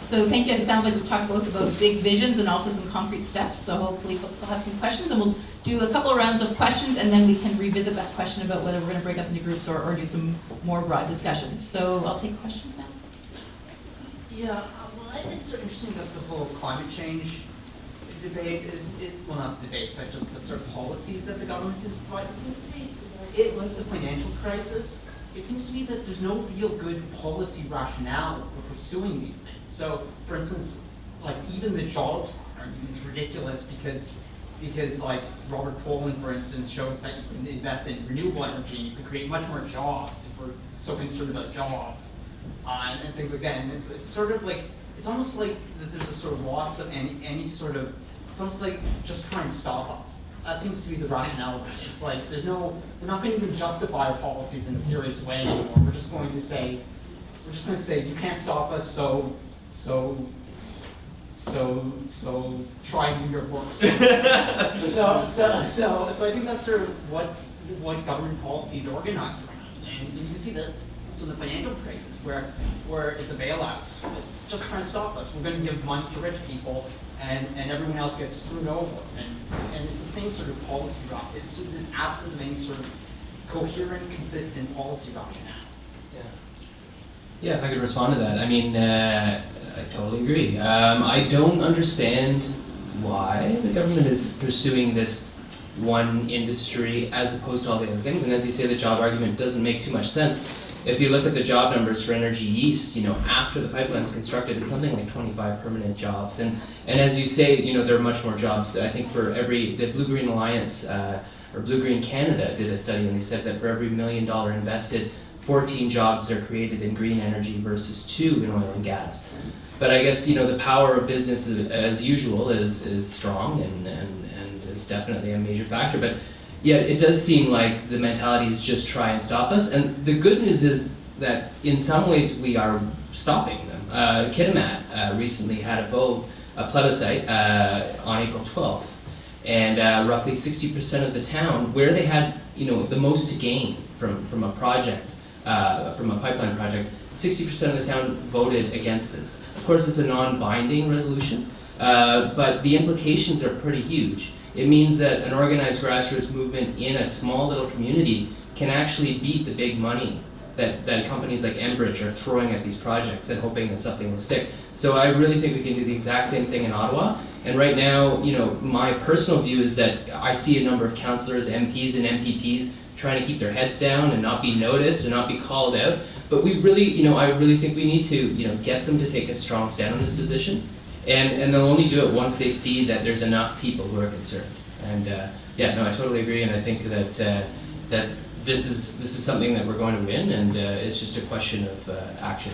So thank you. It sounds like we've talked both about big visions and also some concrete steps. So hopefully folks will have some questions, and we'll do a couple of rounds of questions, and then we can revisit that question about whether we're going to break up into groups or do some more broad discussions. So I'll take questions now. Yeah, I think it's so interesting that the whole climate change debate well, not the debate, but just the sort of policies that the government's in provide. It seems to be, like the financial crisis, it seems to me that there's no real good policy rationale for pursuing these things. So, for instance, like even the jobs argument is ridiculous because like Robert Poland, for instance, shows that you can invest in renewable energy and you can create much more jobs if we're so concerned about jobs and things like that. And it's sort of like, it's almost like that there's a sort of loss of any sort of, it's almost like just try and stop us. That seems to be the rationale. It's like we're not going to even justify our policies in a serious way anymore. We're just going to say, you can't stop us, so try and do your work. So I think that's sort of what government policies are organized around, and you can see that. So the financial crisis, where at the bailouts, just try and stop us. We're going to give money to rich people, and everyone else gets screwed over. And it's the same sort of policy drop. It's sort of this absence of any sort of coherent, consistent policy rationale. Yeah, if I could respond to that. I mean, I totally agree. I don't understand why the government is pursuing this one industry as opposed to all the other things. And as you say, the job argument doesn't make too much sense. If you look at the job numbers for Energy East, after the pipeline's constructed, it's something like 25 permanent jobs. And as you say, there are much more jobs. I think the Blue Green Alliance, or Blue Green Canada did a study, and they said that for every $1 million invested, 14 jobs are created in green energy versus 2 in oil and gas. But I guess, the power of business as usual is strong and is definitely a major factor. But yeah, it does seem like the mentality is just try and stop us. And the good news is that in some ways we are stopping them. Kitimat recently had a plebiscite on April 12th. And roughly 60% of the town, where they had the most to gain from a project, from a pipeline project, 60% of the town voted against this. Of course, it's a non-binding resolution, but the implications are pretty huge. It means that an organized grassroots movement in a small little community can actually beat the big money that companies like Enbridge are throwing at these projects and hoping that something will stick. So I really think we can do the exact same thing in Ottawa. And right now, my personal view is that I see a number of councillors, MPs, and MPPs trying to keep their heads down and not be noticed and not be called out. But we really, I really think we need to, get them to take a strong stand on this position. And they'll only do it once they see that there's enough people who are concerned. And I totally agree. And I think that that this is something that we're going to win, and it's just a question of action.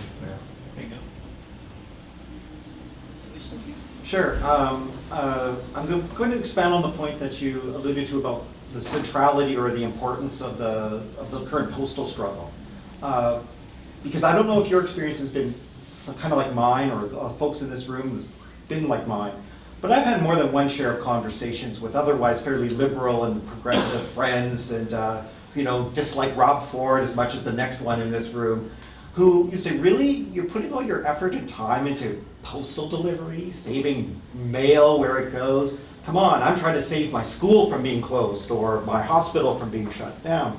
There you go. Sure. I'm going to expand on the point that you alluded to about the centrality or the importance of the current postal struggle. Because I don't know if your experience has been kind of like mine, or folks in this room has been like mine, but I've had more than one share of conversations with otherwise fairly liberal and progressive friends, and dislike Robb Ford as much as the next one in this room, who you say, really, you're putting all your effort and time into postal delivery, saving mail where it goes? Come on, I'm trying to save my school from being closed or my hospital from being shut down.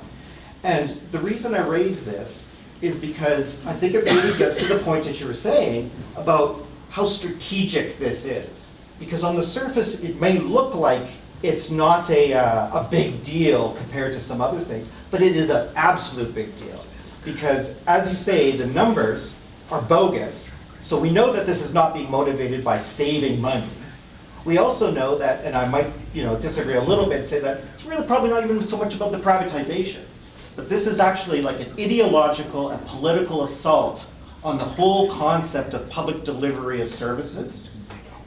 And the reason I raise this is because I think it really gets to the point that you were saying about how strategic this is. Because on the surface, it may look like it's not a big deal compared to some other things, but it is an absolute big deal. Because as you say, the numbers are bogus. So we know that this is not being motivated by saving money. We also know that, and I might disagree a little bit, say that it's really probably not even so much about the privatization, but this is actually like an ideological and political assault on the whole concept of public delivery of services.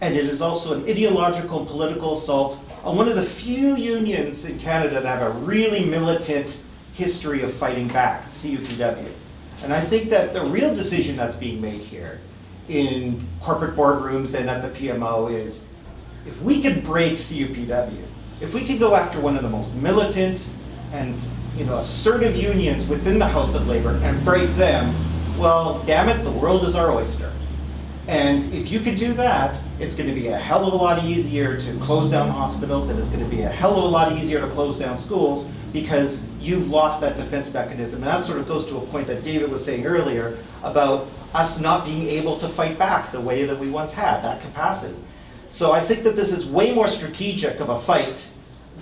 And it is also an ideological and political assault on one of the few unions in Canada that have a really militant history of fighting back, CUPW. And I think that the real decision that's being made here in corporate boardrooms and at the PMO is, if we could break CUPW, if we could go after one of the most militant and assertive unions within the House of Labor and break them, well, damn it, the world is our oyster. And if you could do that, it's going to be a hell of a lot easier to close down hospitals, and it's going to be a hell of a lot easier to close down schools, because you've lost that defense mechanism. And that sort of goes to a point that David was saying earlier about us not being able to fight back the way that we once had, that capacity. So I think that this is way more strategic of a fight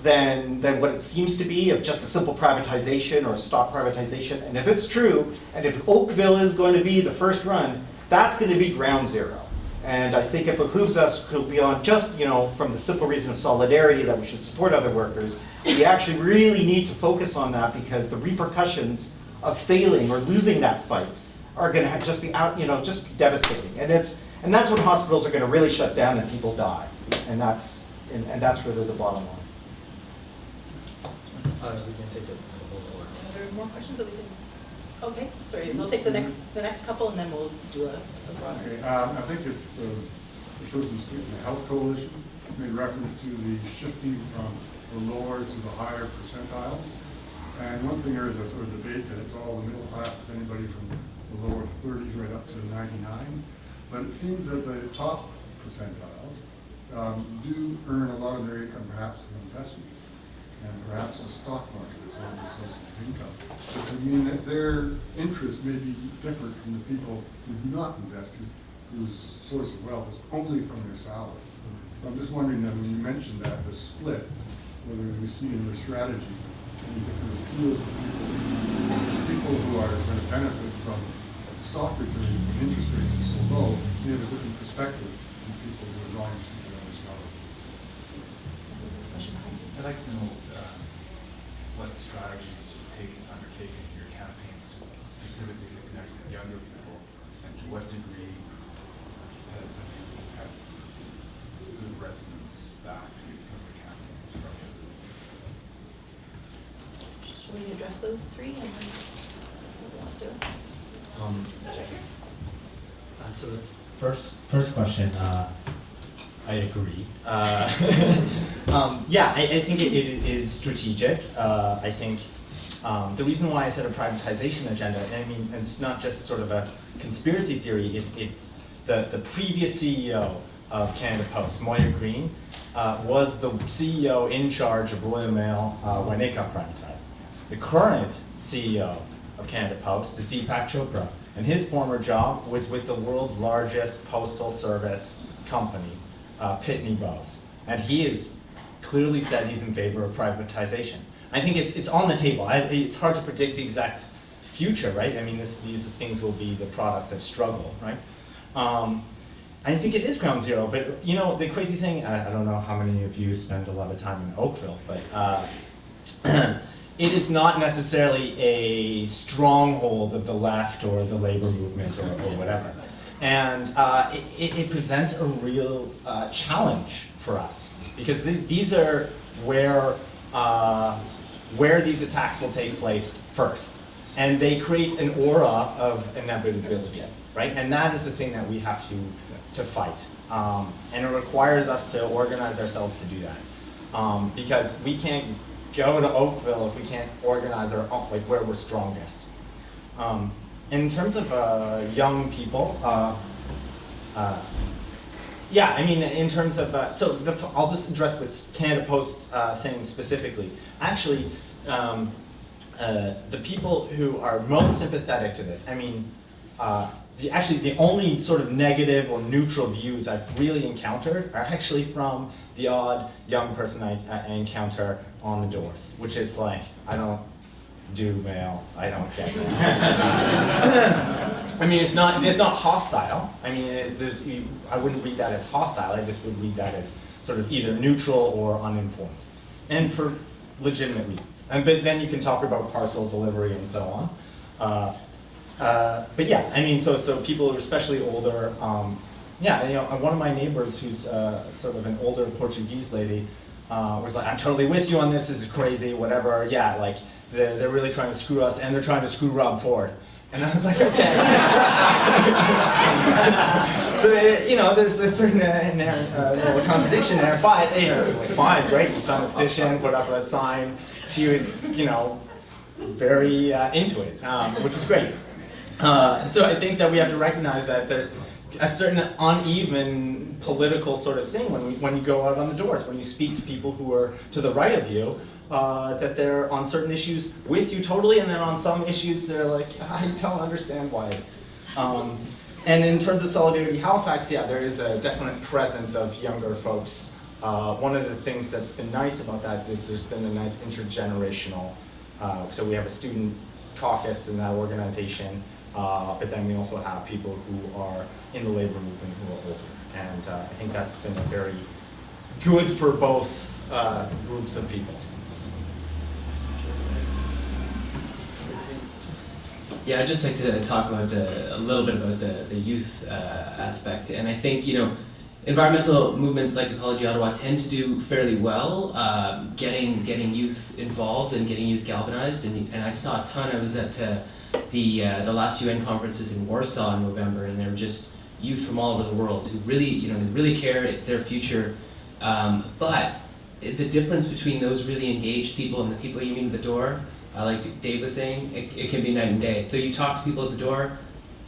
than what it seems to be, of just a simple privatization or stop privatization. And if it's true, and if Oakville is going to be the first run, that's going to be ground zero. And I think it behooves us to go beyond just, from the simple reason of solidarity that we should support other workers. We actually really need to focus on that, because the repercussions of failing or losing that fight are going to just be just be devastating. And that's when hospitals are going to really shut down and people die. And that's really the bottom line. We can take a couple more. Are there more questions that we can? Okay, sorry, we'll take the next couple, and then we'll do a broader. Okay, I think it's the person speaking, the Health Coalition made reference to the shifting from the lower to the higher percentiles. And one thing there is a sort of debate that it's all the middle class, it's anybody from the lower 30s right up to 99. But it seems that the top percentiles do earn a lot of their income perhaps from investments, and perhaps the stock market is one of the sources of income. So it could mean that their interests may be different from the people who do not invest, whose source of wealth is only from their salary. So I'm just wondering that when you mentioned that, the split, whether we see in the strategy any different appeals to people who are going to benefit from stock returns when interest rates are so low, they have a different perspective than people who are drawing something on their salary. I'd like to know what strategies you've undertaken in your campaigns to specifically connect with younger people, and to what degree have you had good resonance back to you from the campaigns from you? Should we address those three, and then who wants to? Start here. So the first question, I agree. Yeah, I think it is strategic. I think the reason why I said a privatization agenda, I mean, it's not just sort of a conspiracy theory, it's the previous CEO of Canada Post, Moya Green, was the CEO in charge of Royal Mail when it got privatized. The current CEO of Canada Post is Deepak Chopra, and his former job was with the world's largest postal service company, Pitney Bowes, and he has clearly said he's in favor of privatization. I think it's on the table. It's hard to predict the exact future, right? I mean, these things will be the product of struggle, right? I think it is ground zero, but you know, the crazy thing, I don't know how many of you spend a lot of time in Oakville, but it is not necessarily a stronghold of the left or the labor movement or whatever. And it presents a real challenge for us, because these are where these attacks will take place first. And they create an aura of inevitability, right? And that is the thing that we have to fight. And it requires us to organize ourselves to do that. Because we can't go to Oakville if we can't organize like where we're strongest. In terms of young people, yeah, I mean, in terms of, I'll just address with Canada Post thing specifically. Actually, the people who are most sympathetic to this, I mean, the only sort of negative or neutral views I've really encountered are actually from the odd young person I encounter on the doors, which is like, I don't do mail, I don't get mail. I mean, it's not hostile. I mean, I wouldn't read that as hostile, I just would read that as sort of either neutral or uninformed, and for legitimate reasons. But then you can talk about parcel delivery and so on. But yeah, I mean, so people who are especially older, yeah, you know, one of my neighbors who's sort of an older Portuguese lady was like, I'm totally with you on this is crazy, whatever, yeah, like, they're really trying to screw us, and they're trying to screw Rob Ford. And I was like, okay. So, you know, there's a certain little contradiction there, but, you know, it's like, fine, great, you signed a petition, put up a sign. She was, you know, very into it, which is great. So I think that we have to recognize that there's a certain uneven political sort of thing when you go out on the doors, when you speak to people who are to the right of you, that they're on certain issues with you totally, and then on some issues they're like, I don't understand why. And in terms of Solidarity Halifax, yeah, there is a definite presence of younger folks. One of the things that's been nice about that is there's been a nice intergenerational, so we have a student caucus in that organization, but then we also have people who are in the labor movement who are older. And I think that's been very good for both groups of people. Yeah, I'd just like to talk about a little bit about the youth aspect. And I think, you know, environmental movements like Ecology Ottawa tend to do fairly well getting youth involved and getting youth galvanized. And I saw a ton. I was at the last UN conferences in Warsaw in November, and there were just youth from all over the world who really, you know, they really care. It's their future. But the difference between those really engaged people and the people you meet at the door, like Dave was saying, it can be night and day. So you talk to people at the door,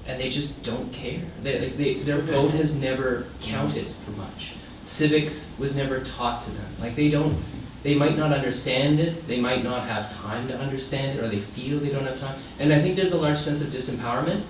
and they just don't care. Their vote has never counted for much. Civics was never taught to them. Like they might not understand it, they might not have time to understand it, or they feel they don't have time. And I think there's a large sense of disempowerment.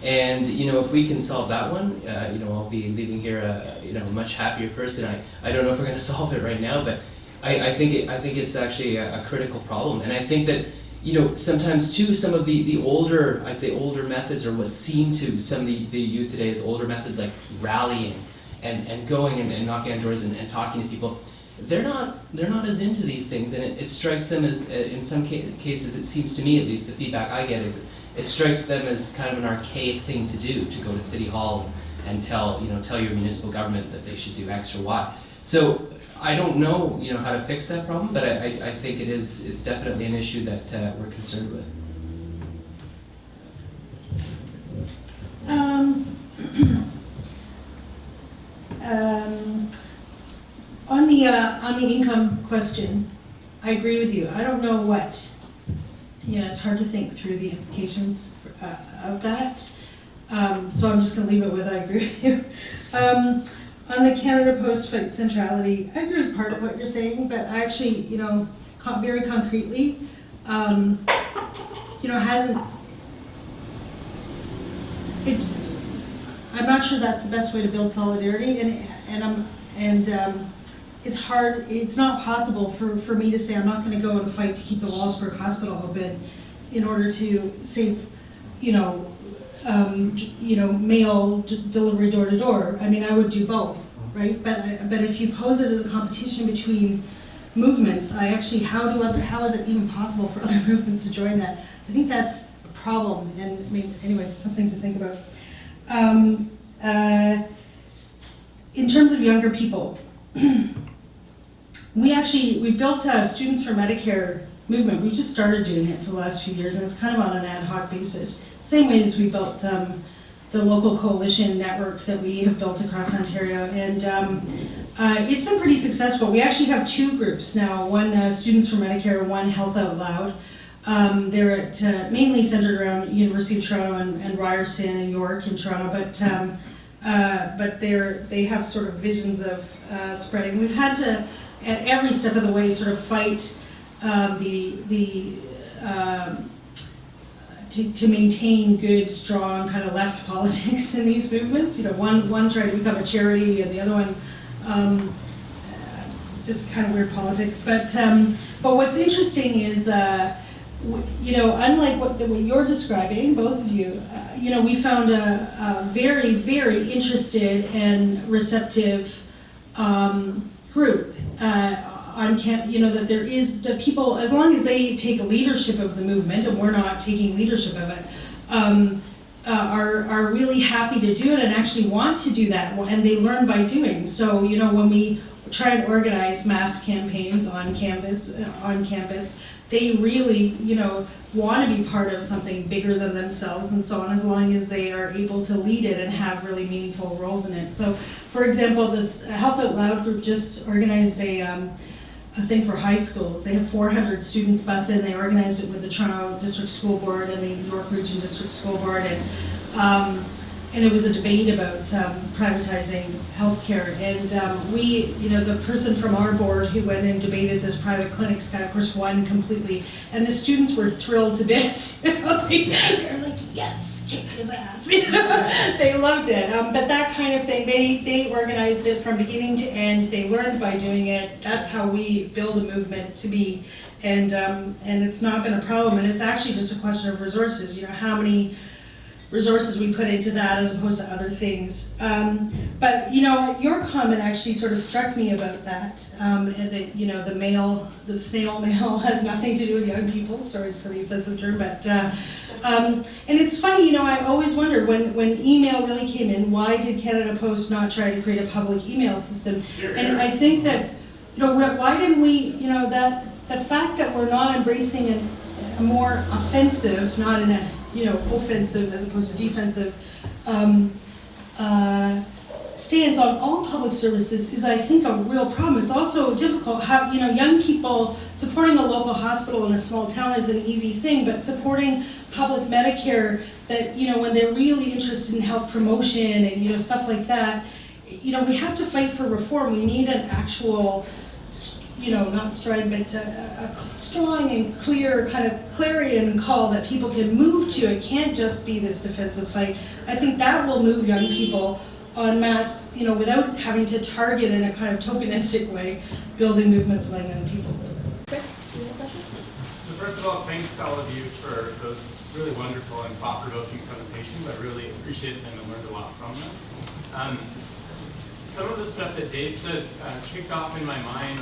And you know, if we can solve that one, you know, I'll be leaving here a much happier person. I don't know if we're going to solve it right now, but I think it's actually a critical problem. And I think that, you know, sometimes too, some of the older, I'd say older methods, or what seem to some of the youth today as older methods, like rallying and going and knocking on doors and talking to people, they're not as into these things, and it strikes them as, in some cases, it seems to me at least, the feedback I get is it strikes them as kind of an archaic thing to do, to go to City Hall and tell your municipal government that they should do X or Y. So I don't know, you know, how to fix that problem, but I think it's definitely an issue that we're concerned with. on the income question, I agree with you. I don't know what, it's hard to think through the implications of that. So I'm just going to leave it with I agree with you. On the Canada Post fight centrality, I agree with part of what you're saying, but I actually, very concretely, hasn't. I'm not sure that's the best way to build solidarity, and it's hard. It's not possible for me to say I'm not going to go and fight to keep the Wallsburg Hospital open in order to save, mail delivery door to door. I mean, I would do both, right? But if you pose it as a competition between movements, how is it even possible for other movements to join that? I think that's a problem, and I mean, anyway, something to think about. In terms of younger people, we built a Students for Medicare movement. We just started doing it for the last few years, and it's kind of on an ad hoc basis. Same way as we built the local coalition network that we have built across Ontario, and it's been pretty successful. We actually have two groups now, one Students for Medicare, one Health Out Loud. They're mainly centered around University of Toronto and Ryerson and York in Toronto, but they have sort of visions of spreading. We've had to, at every step of the way, sort of fight to maintain good, strong kind of left politics in these movements. One tried to become a charity, and the other one just kind of weird politics. But what's interesting is, unlike what you're describing, both of you, we found a very, very interested and receptive group on camp. That there is the people, as long as they take leadership of the movement, and we're not taking leadership of it, are really happy to do it and actually want to do that, and they learn by doing. So when we try and organize mass campaigns on campus, they really, want to be part of something bigger than themselves and so on, as long as they are able to lead it and have really meaningful roles in it. So, for example, this Health Out Loud group just organized a thing for high schools. They have 400 students bussed in. They organized it with the Toronto District School Board and the York Region District School Board, and it was a debate about privatizing healthcare. And the person from our board who went and debated this private clinics guy, of course, won completely. And the students were thrilled to bits. They were like, yes, kicked his ass. They loved it. But that kind of thing, they organized it from beginning to end. They learned by doing it. That's how we build a movement to be. And it's not been a problem. And it's actually just a question of resources. How many resources we put into that as opposed to other things. But your comment actually sort of struck me about that, and that the snail mail has nothing to do with young people. Sorry for the offensive term, but and it's funny. I always wondered when email really came in, why did Canada Post not try to create a public email system? And I think that why didn't we? That the fact that we're not embracing a more offensive, not in a offensive as opposed to defensive stance on all public services is, I think, a real problem. It's also difficult how, young people supporting a local hospital in a small town is an easy thing, but supporting public Medicare that, when they're really interested in health promotion and, stuff like that, we have to fight for reform. We need an actual, not strident, but a strong and clear kind of clarion call that people can move to. It can't just be this defensive fight. I think that will move young people en masse, without having to target in a kind of tokenistic way, building movements among young people. Chris, do you have a question? So first of all, thanks to all of you for those really wonderful and thought-provoking presentations. I really appreciate them and learned a lot from them. Some of the stuff that Dave said kicked off in my mind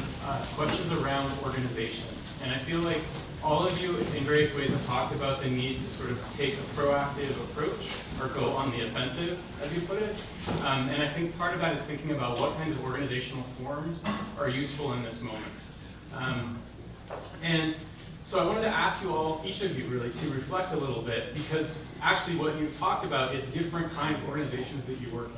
questions around organization. And I feel like all of you in various ways have talked about the need to sort of take a proactive approach or go on the offensive, as you put it. And I think part of that is thinking about what kinds of organizational forms are useful in this moment. And so I wanted to ask you all, each of you really, to reflect a little bit, because actually what you've talked about is different kinds of organizations that you work in.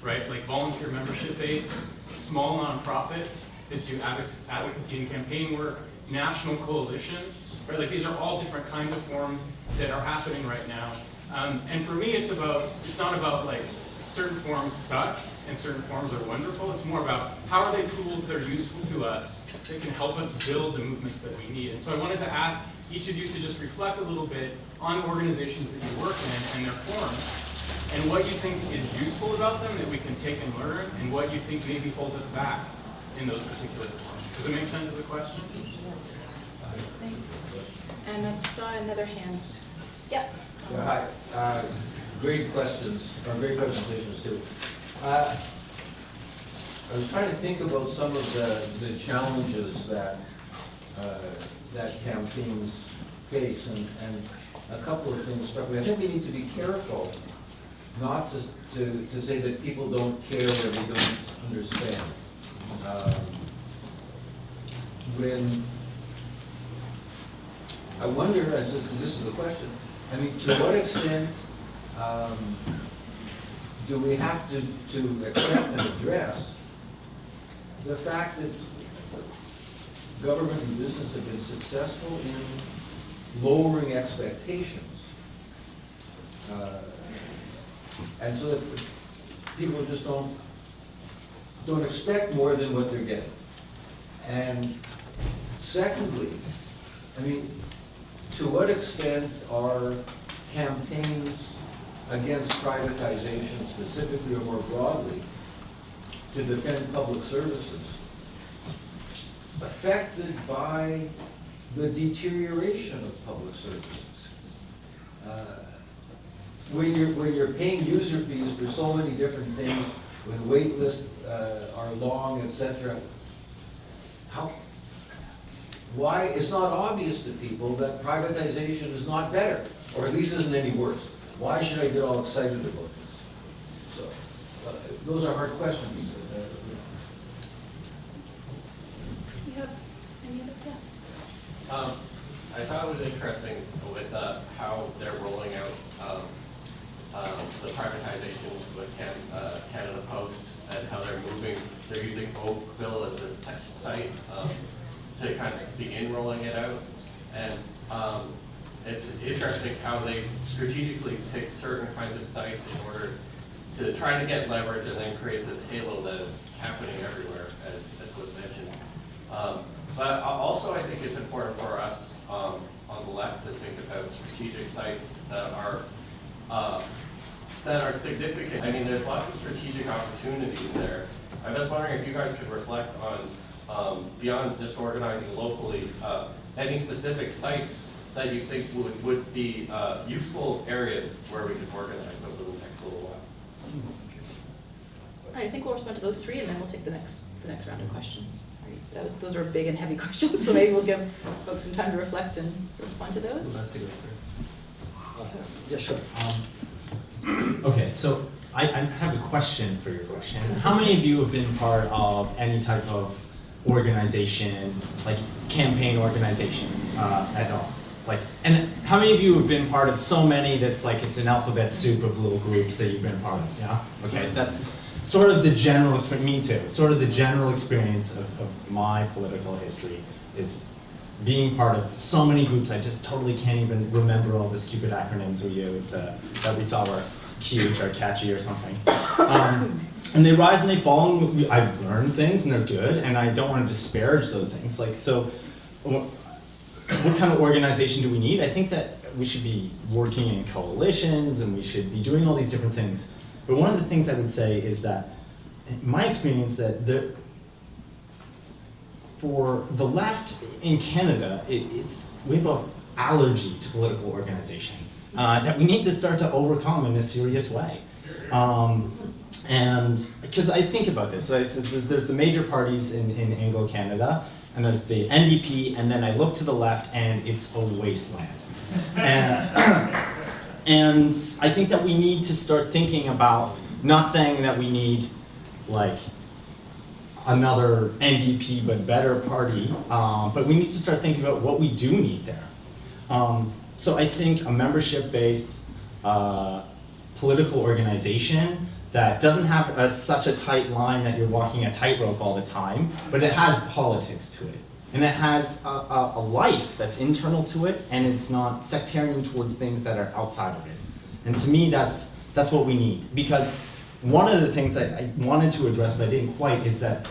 Right, like volunteer membership base, small nonprofits, that do advocacy and campaign work, national coalitions, right? Like these are all different kinds of forms that are happening right now. And for me, it's not about like certain forms suck and certain forms are wonderful. It's more about how are they tools that are useful to us that can help us build the movements that we need. And so I wanted to ask each of you to just reflect a little bit on organizations that you work in and their forms, and what you think is useful about them that we can take and learn, and what you think maybe holds us back in those particular forms. Does it make sense as a question? Thanks. And I saw another hand. Yep. Yeah, hi. Great questions, or great presentations too. I was trying to think about some of the challenges that that campaigns face, and a couple of things struck me. I think we need to be careful not to say that people don't care or they don't understand. When I wonder, and this is the question, I mean, to what extent do we have to accept and address the fact that government and business have been successful in lowering expectations, and so that people just don't expect more than what they're getting. And secondly, I mean, to what extent are campaigns against privatization specifically or more broadly to defend public services affected by the deterioration of public services? When you're paying user fees for so many different things, when wait lists are long, etc., why it's not obvious to people that privatization is not better, or at least isn't any worse? Why should I get all excited about this? So those are hard questions. You have any other? Yeah. I thought it was interesting with how they're rolling out the privatization with Canada Post, and how they're using Oakville as this test site to kind of begin rolling it out. And it's interesting how they strategically pick certain kinds of sites in order to try to get leverage and then create this halo that is happening everywhere, as was mentioned. But also I think it's important for us on the left to think about strategic sites that are significant. I mean, there's lots of strategic opportunities there. I'm just wondering if you guys could reflect on, beyond just organizing locally, any specific sites that you think would be useful areas where we could organize over the next little while. All right, I think we'll respond to those three, and then we'll take the next round of questions. All right, those are big and heavy questions, so maybe we'll give folks some time to reflect and respond to those. That's a good Yeah, sure. Okay, so I have a question for your question. How many of you have been part of any type of organization, like campaign organization at all? Like, and how many of you have been part of so many that's like it's an alphabet soup of little groups that you've been part of? Yeah. Okay, that's sort of the general experience. Me too. Sort of the general experience of my political history is being part of so many groups. I just totally can't even remember all the stupid acronyms we used that we thought were cute or catchy or something. And they rise and they fall, and I've learned things and they're good, and I don't want to disparage those things. Like, so what kind of organization do we need? I think that we should be working in coalitions and we should be doing all these different things. But one of the things I would say is that, in my experience, that for the left in Canada, we have an allergy to political organization that we need to start to overcome in a serious way. And because I think about this, so there's the major parties in Anglo-Canada, and there's the NDP, and then I look to the left, and it's a wasteland. And I think that we need to start thinking about, not saying that we need like another NDP but better party, but we need to start thinking about what we do need there. So I think a membership-based political organization that doesn't have such a tight line that you're walking a tightrope all the time, but it has politics to it. And it has a life that's internal to it, and it's not sectarian towards things that are outside of it. And to me, that's what we need. Because one of the things that I wanted to address, but I didn't quite, is that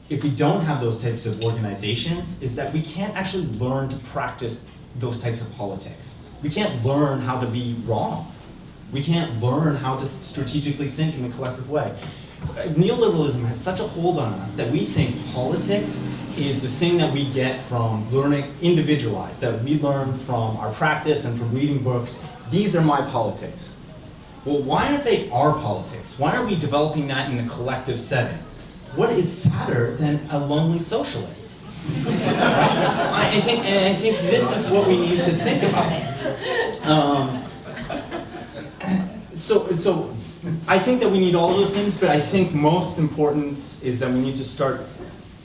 if we don't have those types of organizations, is that we can't actually learn to practice those types of politics. We can't learn how to be wrong. We can't learn how to strategically think in a collective way. Neoliberalism has such a hold on us that we think politics is the thing that we get from learning individualized, that we learn from our practice and from reading books. These are my politics. Well, why aren't they our politics? Why aren't we developing that in a collective setting? What is sadder than a lonely socialist? I think this is what we need to think about. So I think that we need all those things, but I think most important is that we need to start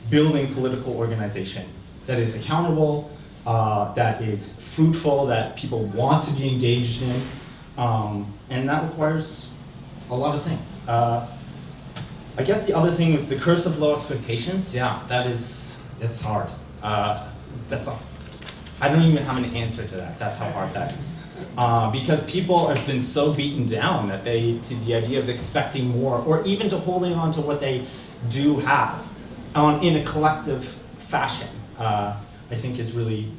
building political organization that is accountable, that is fruitful, that people want to be engaged in, and that requires a lot of things. I guess the other thing was the curse of low expectations. Yeah, it's hard. I don't even have an answer to that. That's how hard that is. Because people have been so beaten down that to the idea of expecting more, or even to holding on to what they do have in a collective fashion, I think is really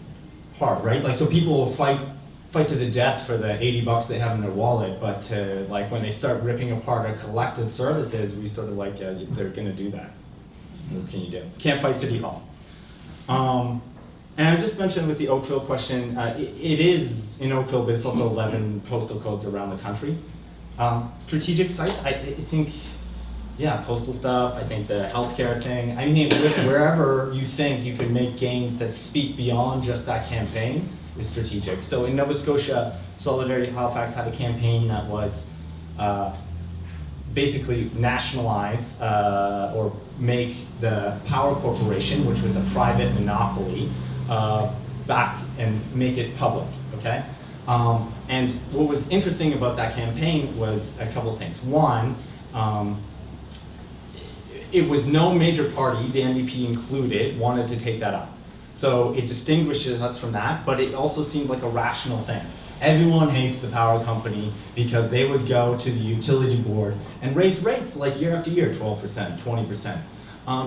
hard, right? Like, so people will fight to the death for the $80 they have in their wallet, but like when they start ripping apart our collective services, we sort of like, they're gonna do that. What can you do? Can't fight City Hall. And I just mentioned with the Oakville question, it is in Oakville, but it's also 11 postal codes around the country. Strategic sites, I think, yeah, postal stuff, I think the healthcare thing, I mean, wherever you think you can make gains that speak beyond just that campaign is strategic. So in Nova Scotia, Solidarity Halifax had a campaign that was basically nationalize or make the Power Corporation, which was a private monopoly, back and make it public, okay? And what was interesting about that campaign was a couple things. One, it was no major party, the NDP included, wanted to take that up. So it distinguishes us from that, but it also seemed like a rational thing. Everyone hates the power company because they would go to the utility board and raise rates like year after year, 12%, 20%.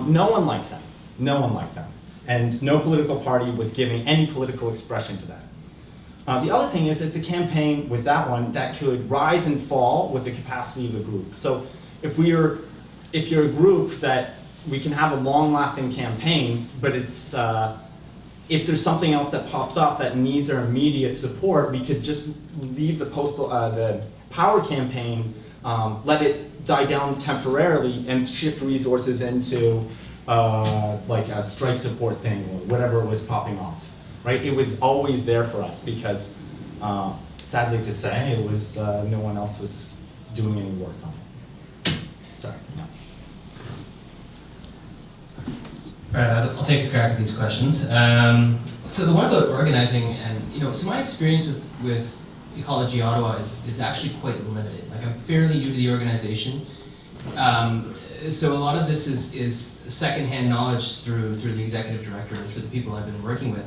No one liked them. No one liked them. And no political party was giving any political expression to that. The other thing is it's a campaign with that one that could rise and fall with the capacity of a group. So if you're a group that we can have a long-lasting campaign, but it's if there's something else that pops off that needs our immediate support, we could just leave the power campaign, let it die down temporarily, and shift resources into like a strike support thing or whatever was popping off, right? It was always there for us because, sadly to say, it was no one else was doing any work on it. Sorry. No. All right, I'll take a crack at these questions. So the one about organizing, and so my experience with Ecology Ottawa is actually quite limited. Like, I'm fairly new to the organization, so a lot of this is secondhand knowledge through the executive director, through the people I've been working with.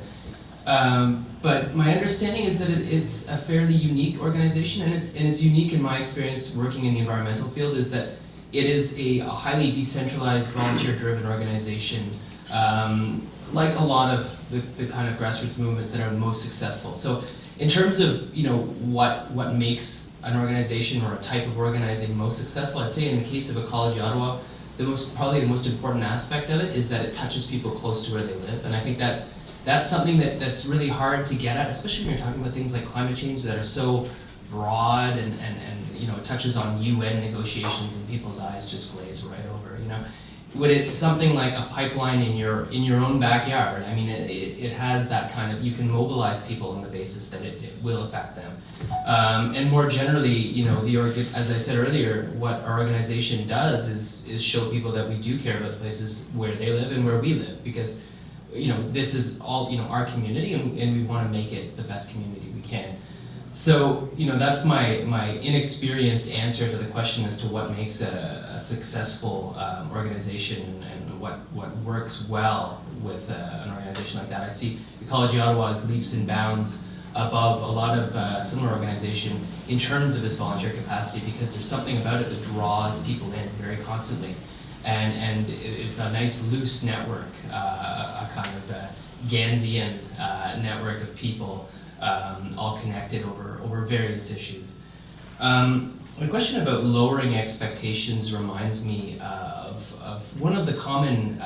But my understanding is that it's a fairly unique organization, and it's unique in my experience working in the environmental field, is that it is a highly decentralized, volunteer-driven organization, like a lot of the kind of grassroots movements that are most successful. So in terms of what makes an organization or a type of organizing most successful, I'd say in the case of Ecology Ottawa, probably the most important aspect of it is that it touches people close to where they live. And I think that's something that's really hard to get at, especially when you're talking about things like climate change that are so broad and touches on UN negotiations, and people's eyes just glaze right over. When it's something like a pipeline in your own backyard, I mean, it has that kind of, you can mobilize people on the basis that it will affect them. And more generally, as I said earlier, what our organization does is show people that we do care about the places where they live and where we live, because this is all our community, and we want to make it the best community we can. So, that's my inexperienced answer to the question as to what makes a successful organization and what works well with an organization like that. I see Ecology Ottawa as leaps and bounds above a lot of similar organization in terms of its volunteer capacity, because there's something about it that draws people in very constantly. And it's a nice loose network, a kind of Gansian network of people, all connected over various issues. The question about lowering expectations reminds me of one of the common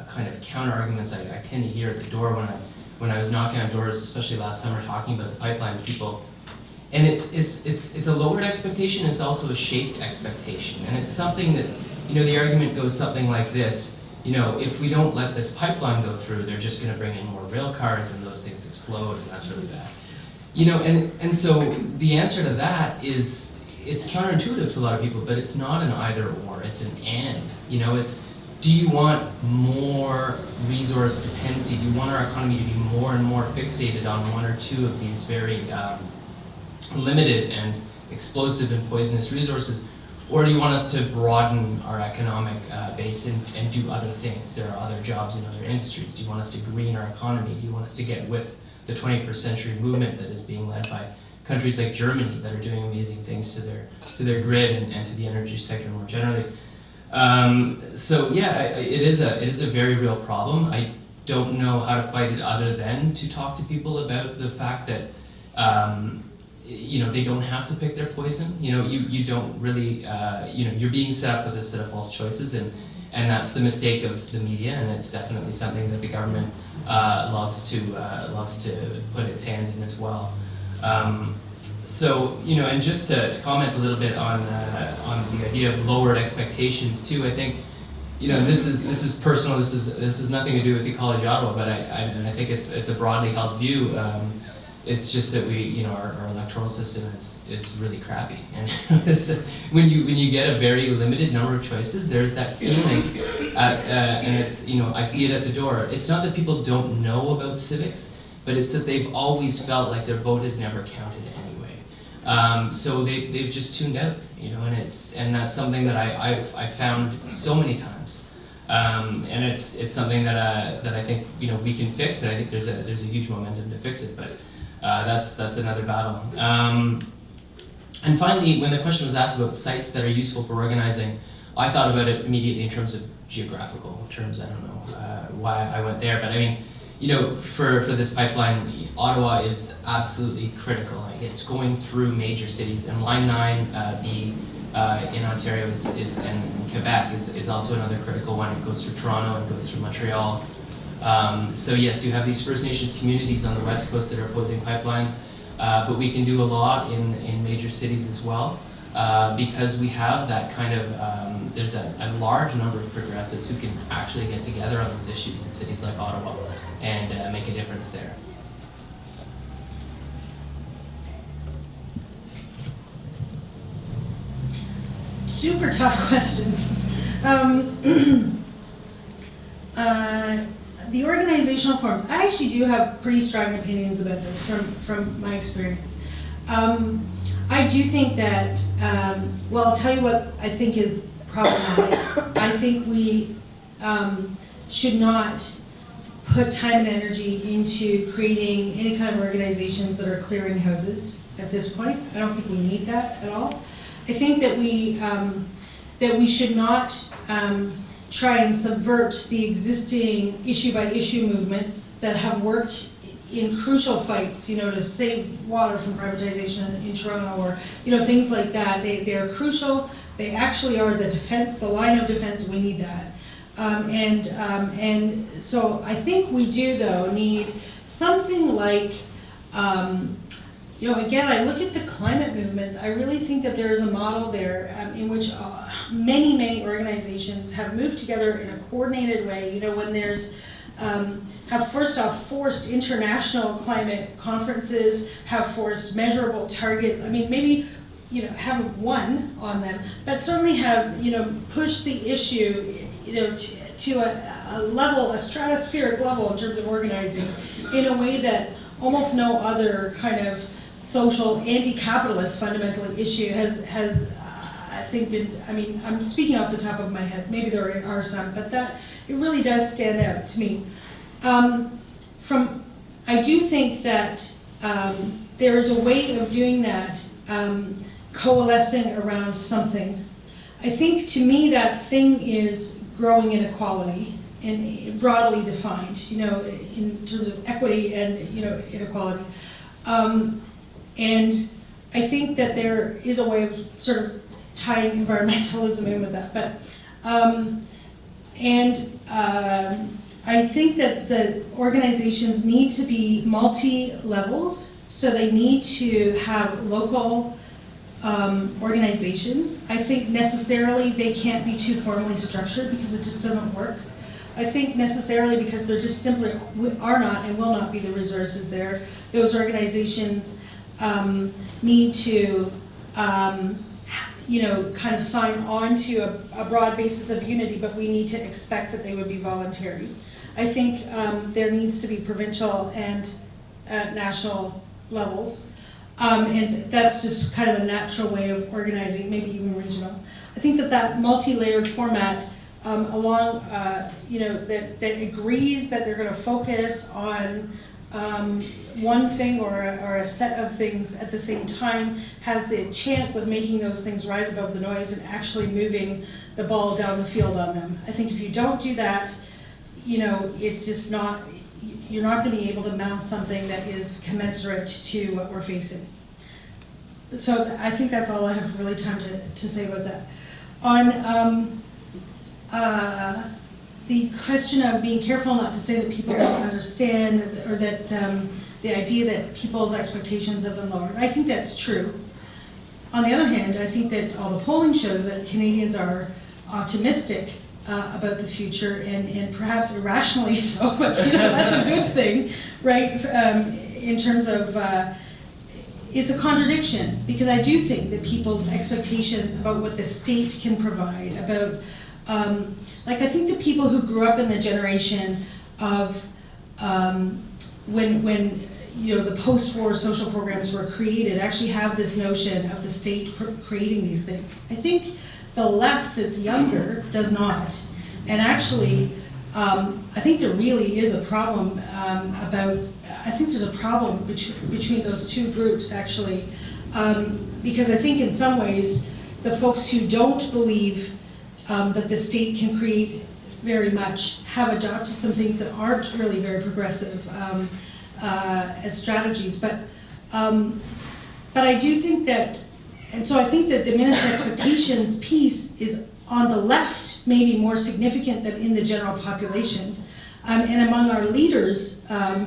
kind of counter arguments I tend to hear at the door when I was knocking on doors, especially last summer, talking about the pipeline people. And it's a lowered expectation. It's also a shaped expectation, and it's something that, the argument goes something like this. If we don't let this pipeline go through, they're just going to bring in more rail cars, and those things explode, and that's really bad. And so the answer to that is, it's counterintuitive to a lot of people, but it's not an either or, it's an and. It's, do you want more resource dependency? Do you want our economy to be more and more fixated on one or two of these very limited and explosive and poisonous resources? Or do you want us to broaden our economic base and do other things? There are other jobs in other industries. Do you want us to green our economy? Do you want us to get with the 21st century movement that is being led by countries like Germany that are doing amazing things to their grid and to the energy sector more generally? So yeah, it is a very real problem. I don't know how to fight it other than to talk to people about the fact that they don't have to pick their poison. You don't really, you're being set up with a set of false choices, and that's the mistake of the media, and it's definitely something that the government loves to put its hand in as well. So, and just to comment a little bit on the idea of lowered expectations too, I think, this is personal. This is nothing to do with Ecology Ottawa, but I think it's a broadly held view. It's just that our electoral system is really crappy, and when you get a very limited number of choices, there's that feeling, and it's I see it at the door. It's not that people don't know about civics, but it's that they've always felt like their vote has never counted anyway. So they've just tuned out, and that's something that I've found so many times, and it's something that I think we can fix, and I think there's a huge momentum to fix it, but. That's another battle. And finally, when the question was asked about sites that are useful for organizing, I thought about it immediately in terms of geographical terms. I don't know why I went there, but I mean, for this pipeline, Ottawa is absolutely critical. Like, it's going through major cities, and Line 9B in Ontario and Quebec is also another critical one. It goes through Toronto and goes through Montreal. So yes, you have these First Nations communities on the West Coast that are opposing pipelines, but we can do a lot in major cities as well, because we have that kind of, there's a large number of progressives who can actually get together on these issues in cities like Ottawa and make a difference there. Super tough questions. The organizational forms, I actually do have pretty strong opinions about this from my experience. I do think that, I'll tell you what I think is problematic. I think we should not put time and energy into creating any kind of organizations that are clearing houses at this point. I don't think we need that at all. I think that we should not try and subvert the existing issue-by-issue movements that have worked in crucial fights, to save water from privatization in Toronto, or things like that. They are crucial. They actually are the defense, the line of defense. We need that, and so I think we do though need something like. Again, I look at the climate movements. I really think that there is a model there in which many organizations have moved together in a coordinated way. When there's have first off forced international climate conferences, have forced measurable targets. I mean, maybe haven't won on them, but certainly have pushed the issue to a level, a stratospheric level in terms of organizing in a way that almost no other kind of social, anti-capitalist fundamental issue has I think been, I mean, I'm speaking off the top of my head, maybe there are some, but that, it really does stand out to me. I do think that there is a way of doing that, coalescing around something. I think to me that thing is growing inequality, and broadly defined, you know, in terms of equity and, you know, inequality. And I think that there is a way of sort of tying environmentalism in with that, but I think that the organizations need to be multi-leveled, so they need to have local organizations. I think necessarily they can't be too formally structured because it just doesn't work. I think necessarily because there just simply are not and will not be the resources there. Those organizations need to you know, kind of sign on to a broad basis of unity, but we need to expect that they would be voluntary. I think there needs to be provincial and national levels, and that's just kind of a natural way of organizing, maybe even regional. I think that multi-layered format you know, that agrees that they're going to focus on one thing or a set of things at the same time has the chance of making those things rise above the noise and actually moving the ball down the field on them. I think if you don't do that, you know, it's just not, you're not going to be able to mount something that is commensurate to what we're facing. So I think that's all I have really time to say about that. On the question of being careful not to say that people don't understand, or that the idea that people's expectations have been lowered. I think that's true. On the other hand, I think that all the polling shows that Canadians are optimistic about the future, and perhaps irrationally so, but you know, that's a good thing, right? In terms of, it's a contradiction, because I do think that people's expectations about what the state can provide, about like, I think the people who grew up in the generation of when you know, the post-war social programs were created actually have this notion of the state creating these things. I think the left that's younger does not. And actually, I think there really is a problem I think there's a problem between those two groups, actually. Because I think in some ways, the folks who don't believe that the state can create very much have adopted some things that aren't really very progressive as strategies. But I do think that, and so I think that diminished expectations piece is on the left maybe more significant than in the general population. And among our leaders, I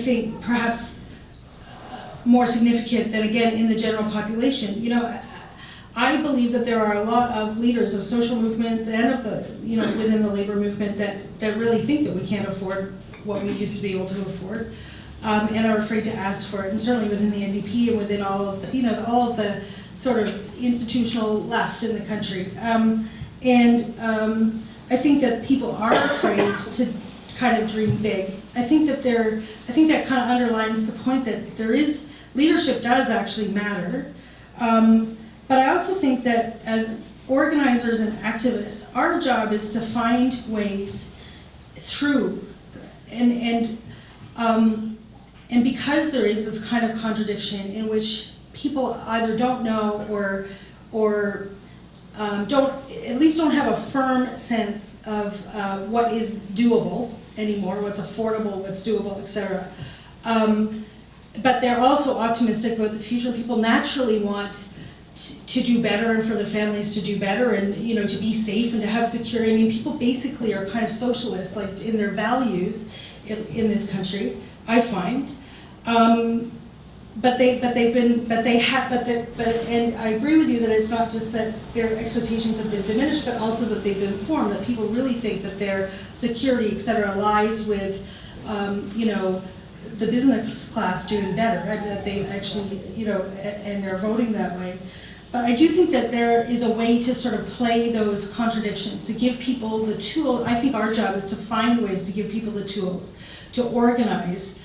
think perhaps more significant than, again, in the general population. You know, I believe that there are a lot of leaders of social movements and of the, you know, within the labor movement that really think that we can't afford what we used to be able to afford, and are afraid to ask for it. And certainly within the NDP and within all of the, you know, all of the sort of institutional left in the country. I think that people are afraid to kind of dream big. I think that kind of underlines the point that leadership does actually matter. But I also think that as organizers and activists, our job is to find ways through, and because there is this kind of contradiction in which people either don't know or don't have a firm sense of what is doable anymore, what's affordable, what's doable, etc. But they're also optimistic about the future. People naturally want to do better and for their families to do better and, you know, to be safe and to have security. I mean, people basically are kind of socialists, like in their values in this country, I find. And I agree with you that it's not just that their expectations have been diminished, but also that they've been formed, that people really think that their security, et cetera, lies with, you know, the business class doing better, right? That they actually, you know, and they're voting that way. But I do think that there is a way to sort of play those contradictions, to give people the tools. I think our job is to find ways to give people the tools to organize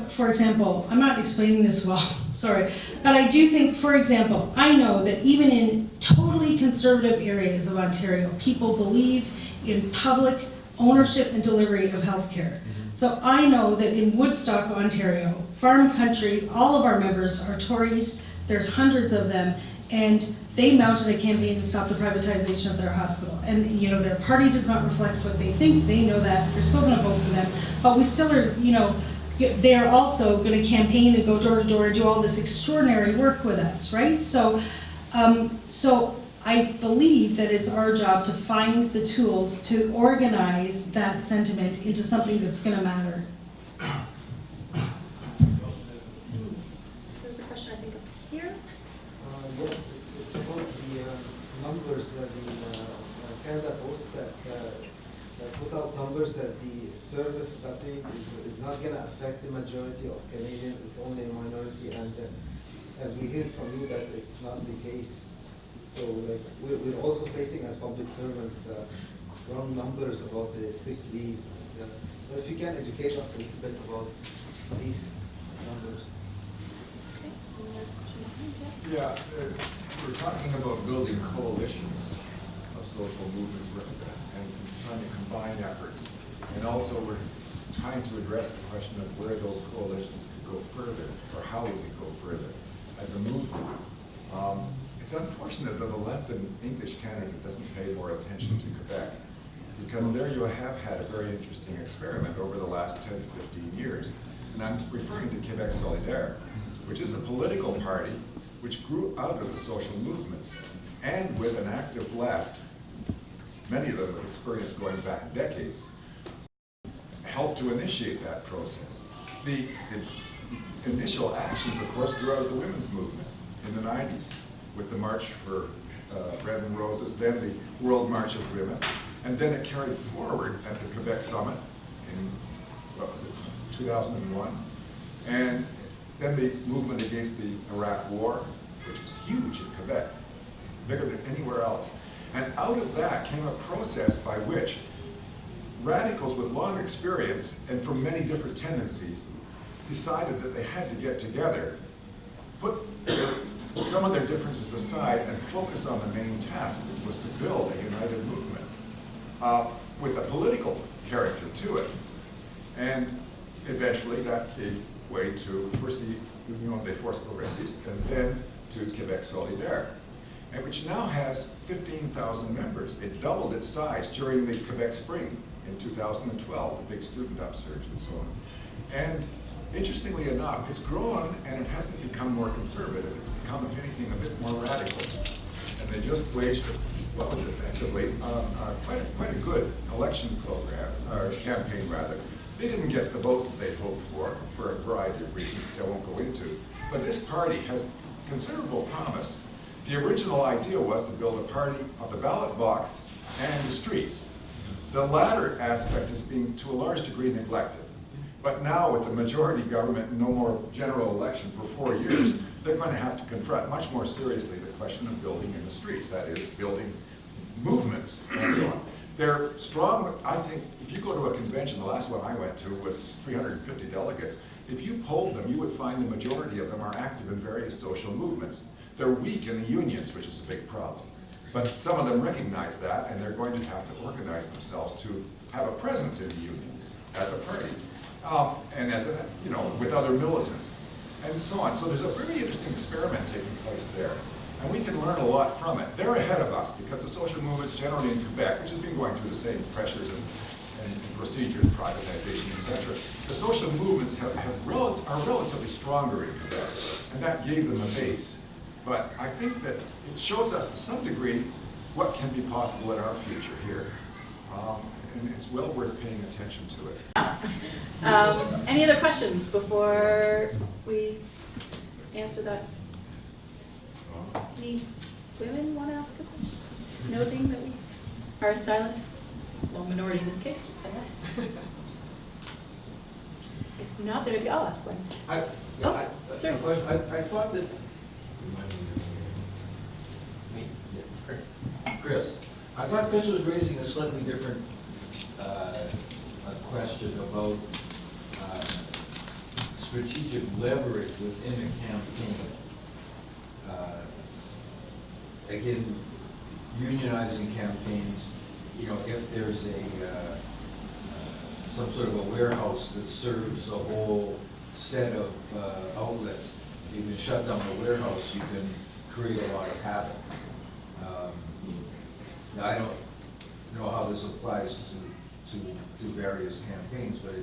for example, I'm not explaining this well, sorry, but I do think, for example, I know that even in totally conservative areas of Ontario, people believe in public ownership and delivery of healthcare. So I know that in Woodstock, Ontario, farm country, all of our members are Tories, there's hundreds of them, and they mounted a campaign to stop the privatization of their hospital. And their party does not reflect what they think, they know that, they're still gonna vote for them, but we still are, they're also going to campaign and go door to door and do all this extraordinary work with us, right? So I believe that it's our job to find the tools to organize that sentiment into something that's going to matter. There's a question, I think, up here. Yes, it's about the numbers that the Canada Post that put out numbers that the service cutting is not going to affect the majority of Canadians, it's only a minority, and we hear from you that it's not the case. So we're also facing as public servants wrong numbers about the sick leave. But if you can educate us a little bit about these numbers. Okay, and there's a question behind you. Yeah, we're talking about building coalitions of social movements and trying to combine efforts. And also we're trying to address the question of where those coalitions could go further, or how we could go further as a movement. It's unfortunate that the left in English Canada doesn't pay more attention to Quebec, because there you have had a very interesting experiment over the last 10 to 15 years. And I'm referring to Quebec Solidaire, which is a political party which grew out of the social movements, and with an active left, many of them with experience going back decades, helped to initiate that process. The initial actions, of course, grew out of the women's movement in the 90s, with the March for Red and Roses, then the World March of Women, and then it carried forward at the Quebec Summit in, 2001, and then the movement against the Iraq War, which was huge in Quebec, bigger than anywhere else. And out of that came a process by which radicals with long experience and from many different tendencies decided that they had to get together, put some of their differences aside, and focus on the main task, which was to build a united movement with a political character to it. And eventually that gave way to first the Union des Forces Progressistes and then to Quebec Solidaire, and which now has 15,000 members. It doubled its size during the Quebec Spring in 2012, the big student upsurge and so on. And interestingly enough, it's grown and it hasn't become more conservative. It's become, if anything, a bit more radical. And they just waged what was effectively quite a good election program, or campaign rather. They didn't get the votes that they'd hoped for a variety of reasons which I won't go into. But this party has considerable promise. The original idea was to build a party of the ballot box and the streets. The latter aspect is being, to a large degree, neglected. But now, with the majority government and no more general election for 4 years, they're going to have to confront much more seriously the question of building in the streets, that is, building movements and so on. They're strong. I think if you go to a convention, the last one I went to was 350 delegates. If you polled them, you would find the majority of them are active in various social movements. They're weak in the unions, which is a big problem. But some of them recognize that, and they're going to have to organize themselves to have a presence in the unions as a party, and as a, with other militants, and so on. So there's a very interesting experiment taking place there, and we can learn a lot from it. They're ahead of us because the social movements generally in Quebec, which has been going through the same pressures and procedures, privatization, etc. The social movements are relatively stronger in Quebec, and that gave them a base. But I think that it shows us to some degree what can be possible in our future here. And it's well worth paying attention to it. Any other questions before we answer that? Any women want to ask a question? Just noting that we are a silent, well, minority in this case. If not, then maybe I'll ask one. Sir. A question. I thought that. Chris, I thought Chris was raising a slightly different question about strategic leverage within a campaign. Again, unionizing campaigns, you know, if there's some sort of a warehouse that serves a whole set of outlets, you can shut down the warehouse, you can create a lot of havoc. Now, I don't know how this applies to various campaigns, but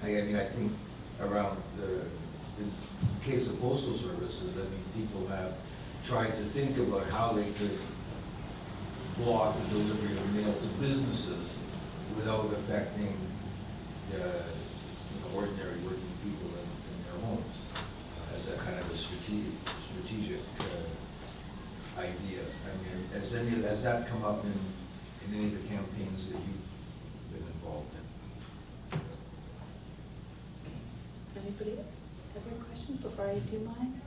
I mean, I think around in the case of postal services, I mean, people have tried to think about how they could block the delivery of mail to businesses without affecting ordinary working people in their homes, as a kind of a strategic idea. I mean, has that come up in any of the campaigns that you've been involved in? Anybody have any questions before I do mine?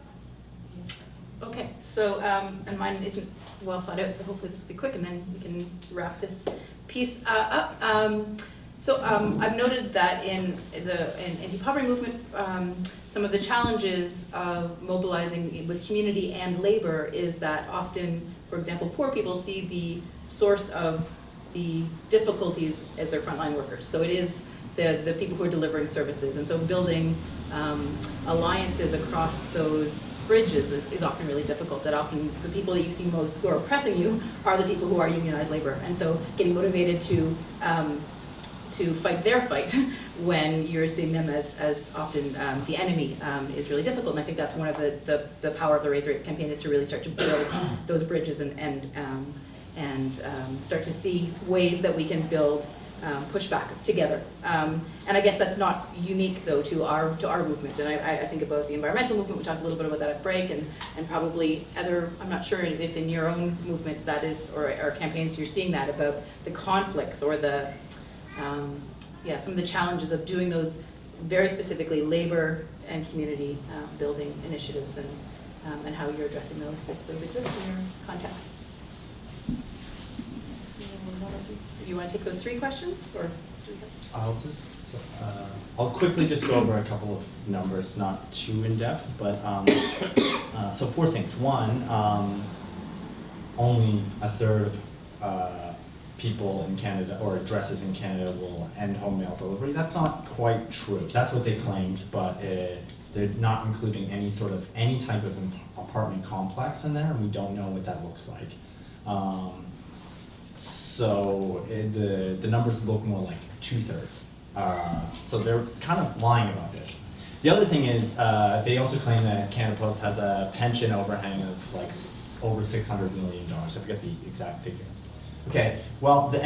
Okay, so, and mine isn't well thought out, so hopefully this will be quick and then we can wrap this piece up. I've noted that in the anti-poverty movement, some of the challenges of mobilizing with community and labor is that often, for example, poor people see the source of the difficulties as their frontline workers. So it is the people who are delivering services, and so building alliances across those bridges is often really difficult. That often the people that you see most who are oppressing you are the people who are unionized labor, and so getting motivated to fight their fight when you're seeing them as often the enemy is really difficult. And I think that's one of the power of the Raise Rates campaign, is to really start to build those bridges and start to see ways that we can build pushback together. And I guess that's not unique though to our movement. And I think about the environmental movement. We talked a little bit about that at break, and probably other, I'm not sure if in your own movements that is, or campaigns you're seeing that about the conflicts or the some of the challenges of doing those very specifically labor and community building initiatives, and how you're addressing those, if those exist in your contexts. So, do you want to take those three questions, or do we have? I'll quickly just go over a couple of numbers, not too in depth, but so 4 things. One, only a third of people in Canada, or addresses in Canada, will end home mail delivery. That's not quite true. That's what they claimed, but they're not including any type of apartment complex in there, and we don't know what that looks like. So the numbers look more like 2/3. So they're kind of lying about this. The other thing is, they also claim that Canada Post has a pension overhang of like over $600 million. I forget the exact figure. Okay, well, the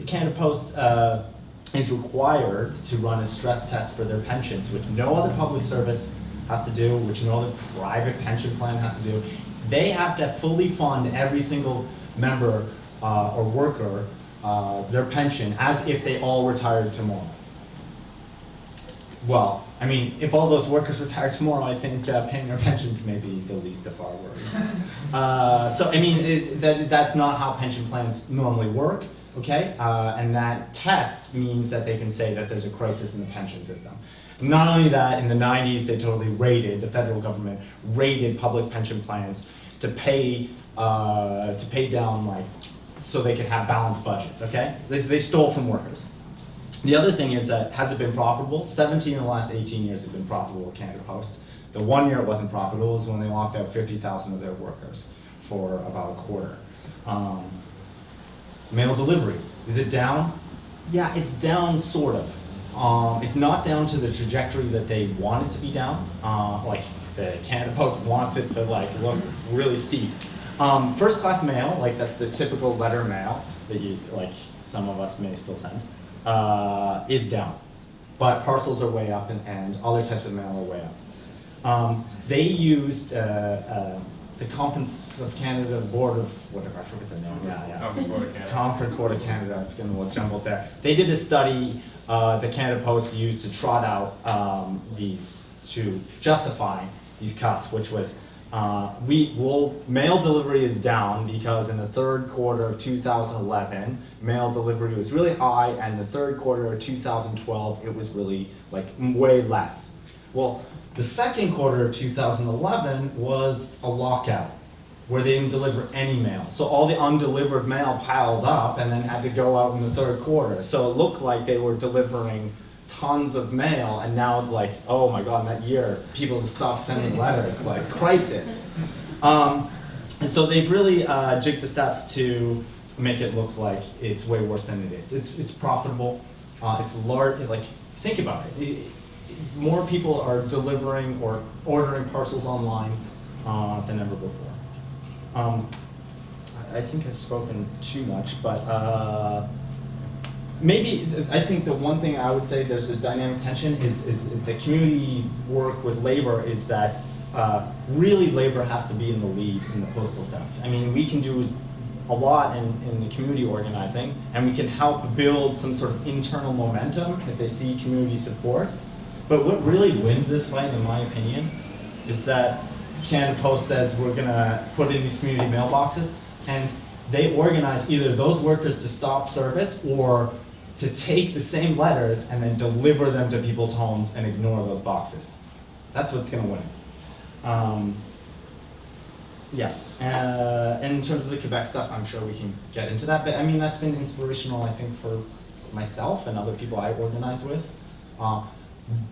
Canada Post is required to run a stress test for their pensions, which no other public service has to do, which no other private pension plan has to do. They have to fully fund every single member or worker their pension as if they all retired tomorrow. Well, I mean, if all those workers retire tomorrow, I think paying their pensions may be the least of our worries. So, I mean, that's not how pension plans normally work, okay? And that test means that they can say that there's a crisis in the pension system. Not only that, in the 90s, they totally the federal government raided public pension plans to pay down, like, so they could have balanced budgets, okay? They stole from workers. The other thing is that, has it been profitable? 17 of the last 18 years have been profitable with Canada Post. The 1 year it wasn't profitable was when they locked out 50,000 of their workers for about a quarter. Mail delivery, is it down? Yeah, it's down sort of. It's not down to the trajectory that they want it to be down. Like the Canada Post wants it to look really steep. First class mail, like that's the typical letter mail that some of us may still send. Is down, but parcels are way up, and other types of mail are way up. They used the Conference of Canada Board of whatever, I forget the name. Conference Board of Canada. Conference Board of Canada. It's getting a little jumbled there. They did a study the Canada Post used to trot out to justify these cuts, which was mail delivery is down because in the third quarter of 2011, mail delivery was really high, and the third quarter of 2012, it was really way less. Well, the second quarter of 2011 was a lockout, where they didn't deliver any mail. So all the undelivered mail piled up and then had to go out in the third quarter. So it looked like they were delivering tons of mail, and now like, oh my God, in that year, people just stopped sending letters, like crisis. And so they've really jigged the stats to make it look like it's way worse than it is. It's profitable, it's large, like, think about it. More people are delivering or ordering parcels online than ever before. I think I've spoken too much, but maybe I think the one thing I would say there's a dynamic tension is the community work with labor is that really labor has to be in the lead in the postal stuff. I mean, we can do a lot in the community organizing, and we can help build some sort of internal momentum if they see community support. But what really wins this fight, in my opinion, is that Canada Post says we're gonna put in these community mailboxes, and they organize either those workers to stop service or to take the same letters and then deliver them to people's homes and ignore those boxes. That's what's gonna win. And in terms of the Quebec stuff, I'm sure we can get into that, but I mean, that's been inspirational, I think, for myself and other people I organize with.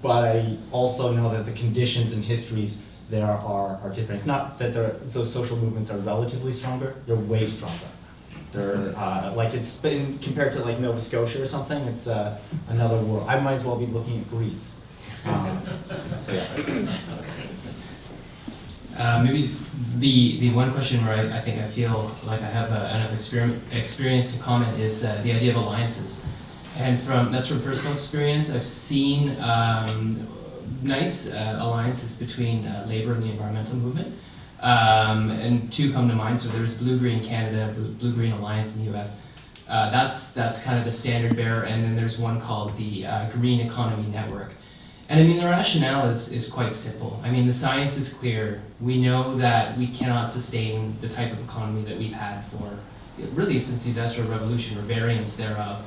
But I also know that the conditions and histories there are different. It's not that those social movements are relatively stronger, they're way stronger. They're like, it's been compared to like Nova Scotia or something, it's another world. I might as well be looking at Greece. So yeah. Maybe the one question where I think I feel like I have enough experience to comment is the idea of alliances. And that's from personal experience. I've seen nice alliances between labor and the environmental movement. And two come to mind. So there's Blue Green Canada, Blue Green Alliance in the US. That's kind of the standard bearer. And then there's one called the Green Economy Network. And I mean, the rationale is quite simple. I mean, the science is clear. We know that we cannot sustain the type of economy that we've had for really since the Industrial Revolution, or variants thereof.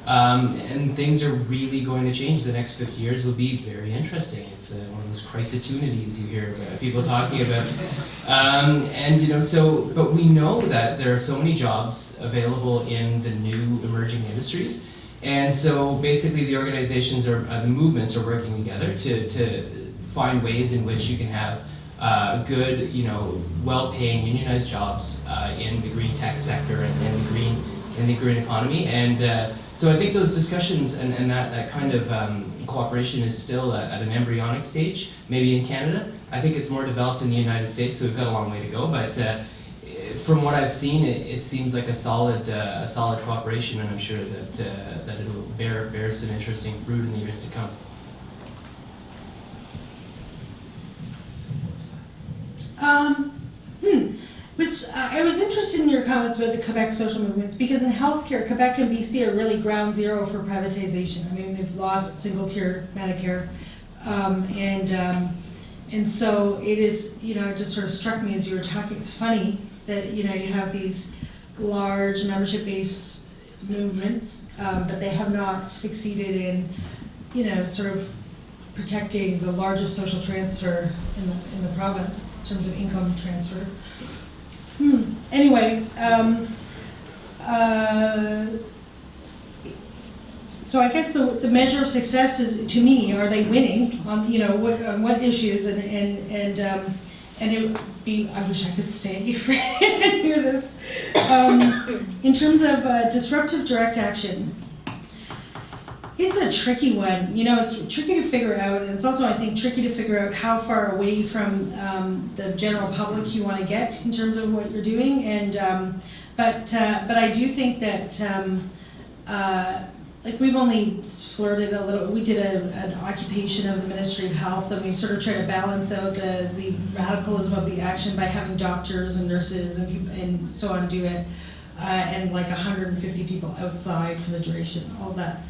And things are really going to change. The next 50 years will be very interesting. It's one of those crisitunities you hear people talking about. And you know, but we know that there are so many jobs available in the new emerging industries. And so basically the organizations the movements are working together to find ways in which you can have good, you know, well-paying unionized jobs in the green tech sector and in the green economy. And so I think those discussions and that kind of cooperation is still at an embryonic stage, maybe in Canada. I think it's more developed in the United States, so we've got a long way to go. But from what I've seen, it seems like a solid cooperation, and I'm sure that it'll bear some interesting fruit in the years to come. I was interested in your comments about the Quebec social movements, because in healthcare, Quebec and BC are really ground zero for privatization. I mean, they've lost single-tier Medicare, and so it is, you know, it just sort of struck me as you were talking. It's funny that, you know, you have these large membership-based movements, but they have not succeeded in, you know, sort of protecting the largest social transfer in the province in terms of income transfer. Anyway, so I guess the measure of success is, to me, are they winning on, you know, what issues, and it would be, I wish I could stay and hear this. In terms of disruptive direct action, it's a tricky one. You know, it's tricky to figure out, and it's also, I think, tricky to figure out how far away from the general public you want to get in terms of what you're doing. And but I do think that like, we've only flirted a little. We did an occupation of the Ministry of Health, and we sort of try to balance out the radicalism of the action by having doctors and nurses and so on do it, and like 150 people outside for the duration, all that.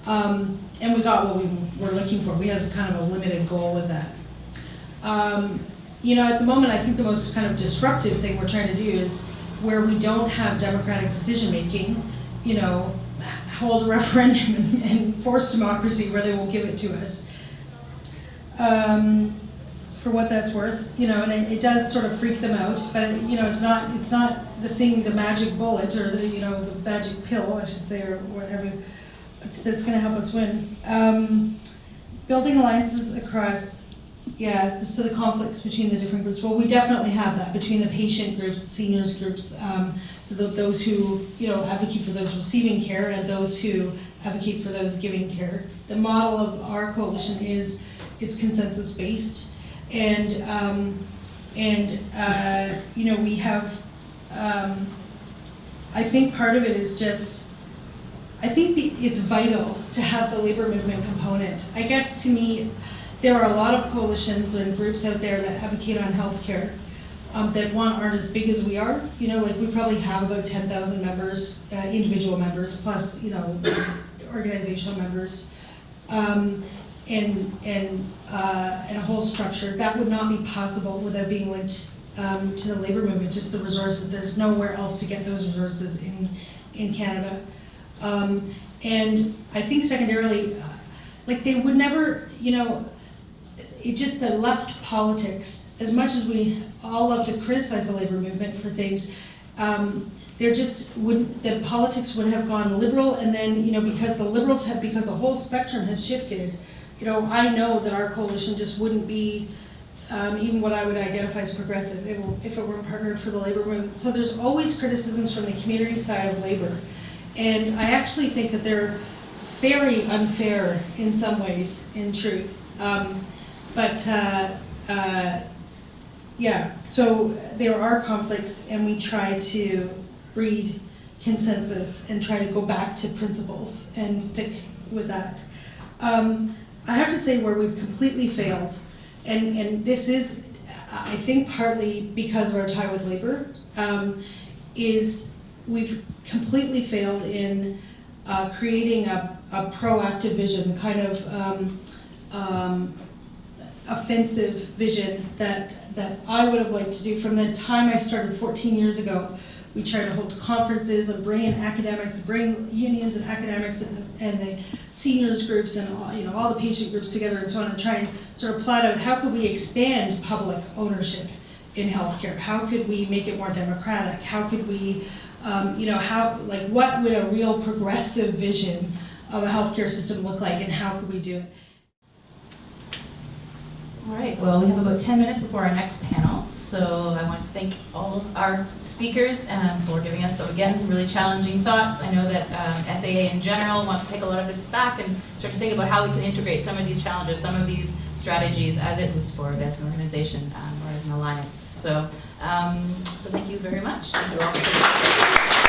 And we got what we were looking for. We had kind of a limited goal with that. You know, at the moment, I think the most kind of disruptive thing we're trying to do is where we don't have democratic decision making, you know, hold a referendum and force democracy where they won't give it to us. for what that's worth, you know, and it does sort of freak them out, but you know, it's not the magic bullet or the, you know, the magic pill, I should say, or whatever, that's going to help us win. Building alliances across, just to the conflicts between the different groups. Well, we definitely have that between the patient groups, seniors groups, so those who, you know, advocate for those receiving care and those who advocate for those giving care. The model of our coalition is it's consensus based, and you know, we have. I think part of it is just. I think it's vital to have the labor movement component. I guess to me, there are a lot of coalitions and groups out there that advocate on healthcare that aren't as big as we are. You know, like we probably have about 10,000 members, individual members, plus, you know, organizational members, and a whole structure. That would not be possible without being linked to the labor movement, just the resources. There's nowhere else to get those resources in Canada. And I think secondarily, like they would never, you know, it just the left politics, as much as we all love to criticize the labor movement for things, there just wouldn't, the politics would have gone liberal, and then, you know, because the liberals have, because the whole spectrum has shifted, you know, I know that our coalition just wouldn't be even what I would identify as progressive if it weren't partnered for the labor movement. So there's always criticisms from the community side of labor. And I actually think that they're very unfair in some ways, in truth. So there are conflicts, and we try to breed consensus and try to go back to principles and stick with that. I have to say where we've completely failed, and this is, I think, partly because of our tie with labor, is we've completely failed in creating a proactive vision, kind of offensive vision that I would have liked to do. From the time I started 14 years ago, we tried to hold conferences and bring in academics, bring unions and academics and the seniors groups and all, you know, all the patient groups together and so on, and try and sort of plot out how could we expand public ownership in healthcare? How could we make it more democratic? How could we you know, what would a real progressive vision of a healthcare system look like, and how could we do it? All right, well, we have about 10 minutes before our next panel, so I want to thank all of our speakers for giving us, again, some really challenging thoughts. I know that SAA in general wants to take a lot of this back and start to think about how we can integrate some of these challenges, some of these strategies as it moves forward as an organization or as an alliance. So thank you very much. Thank you all for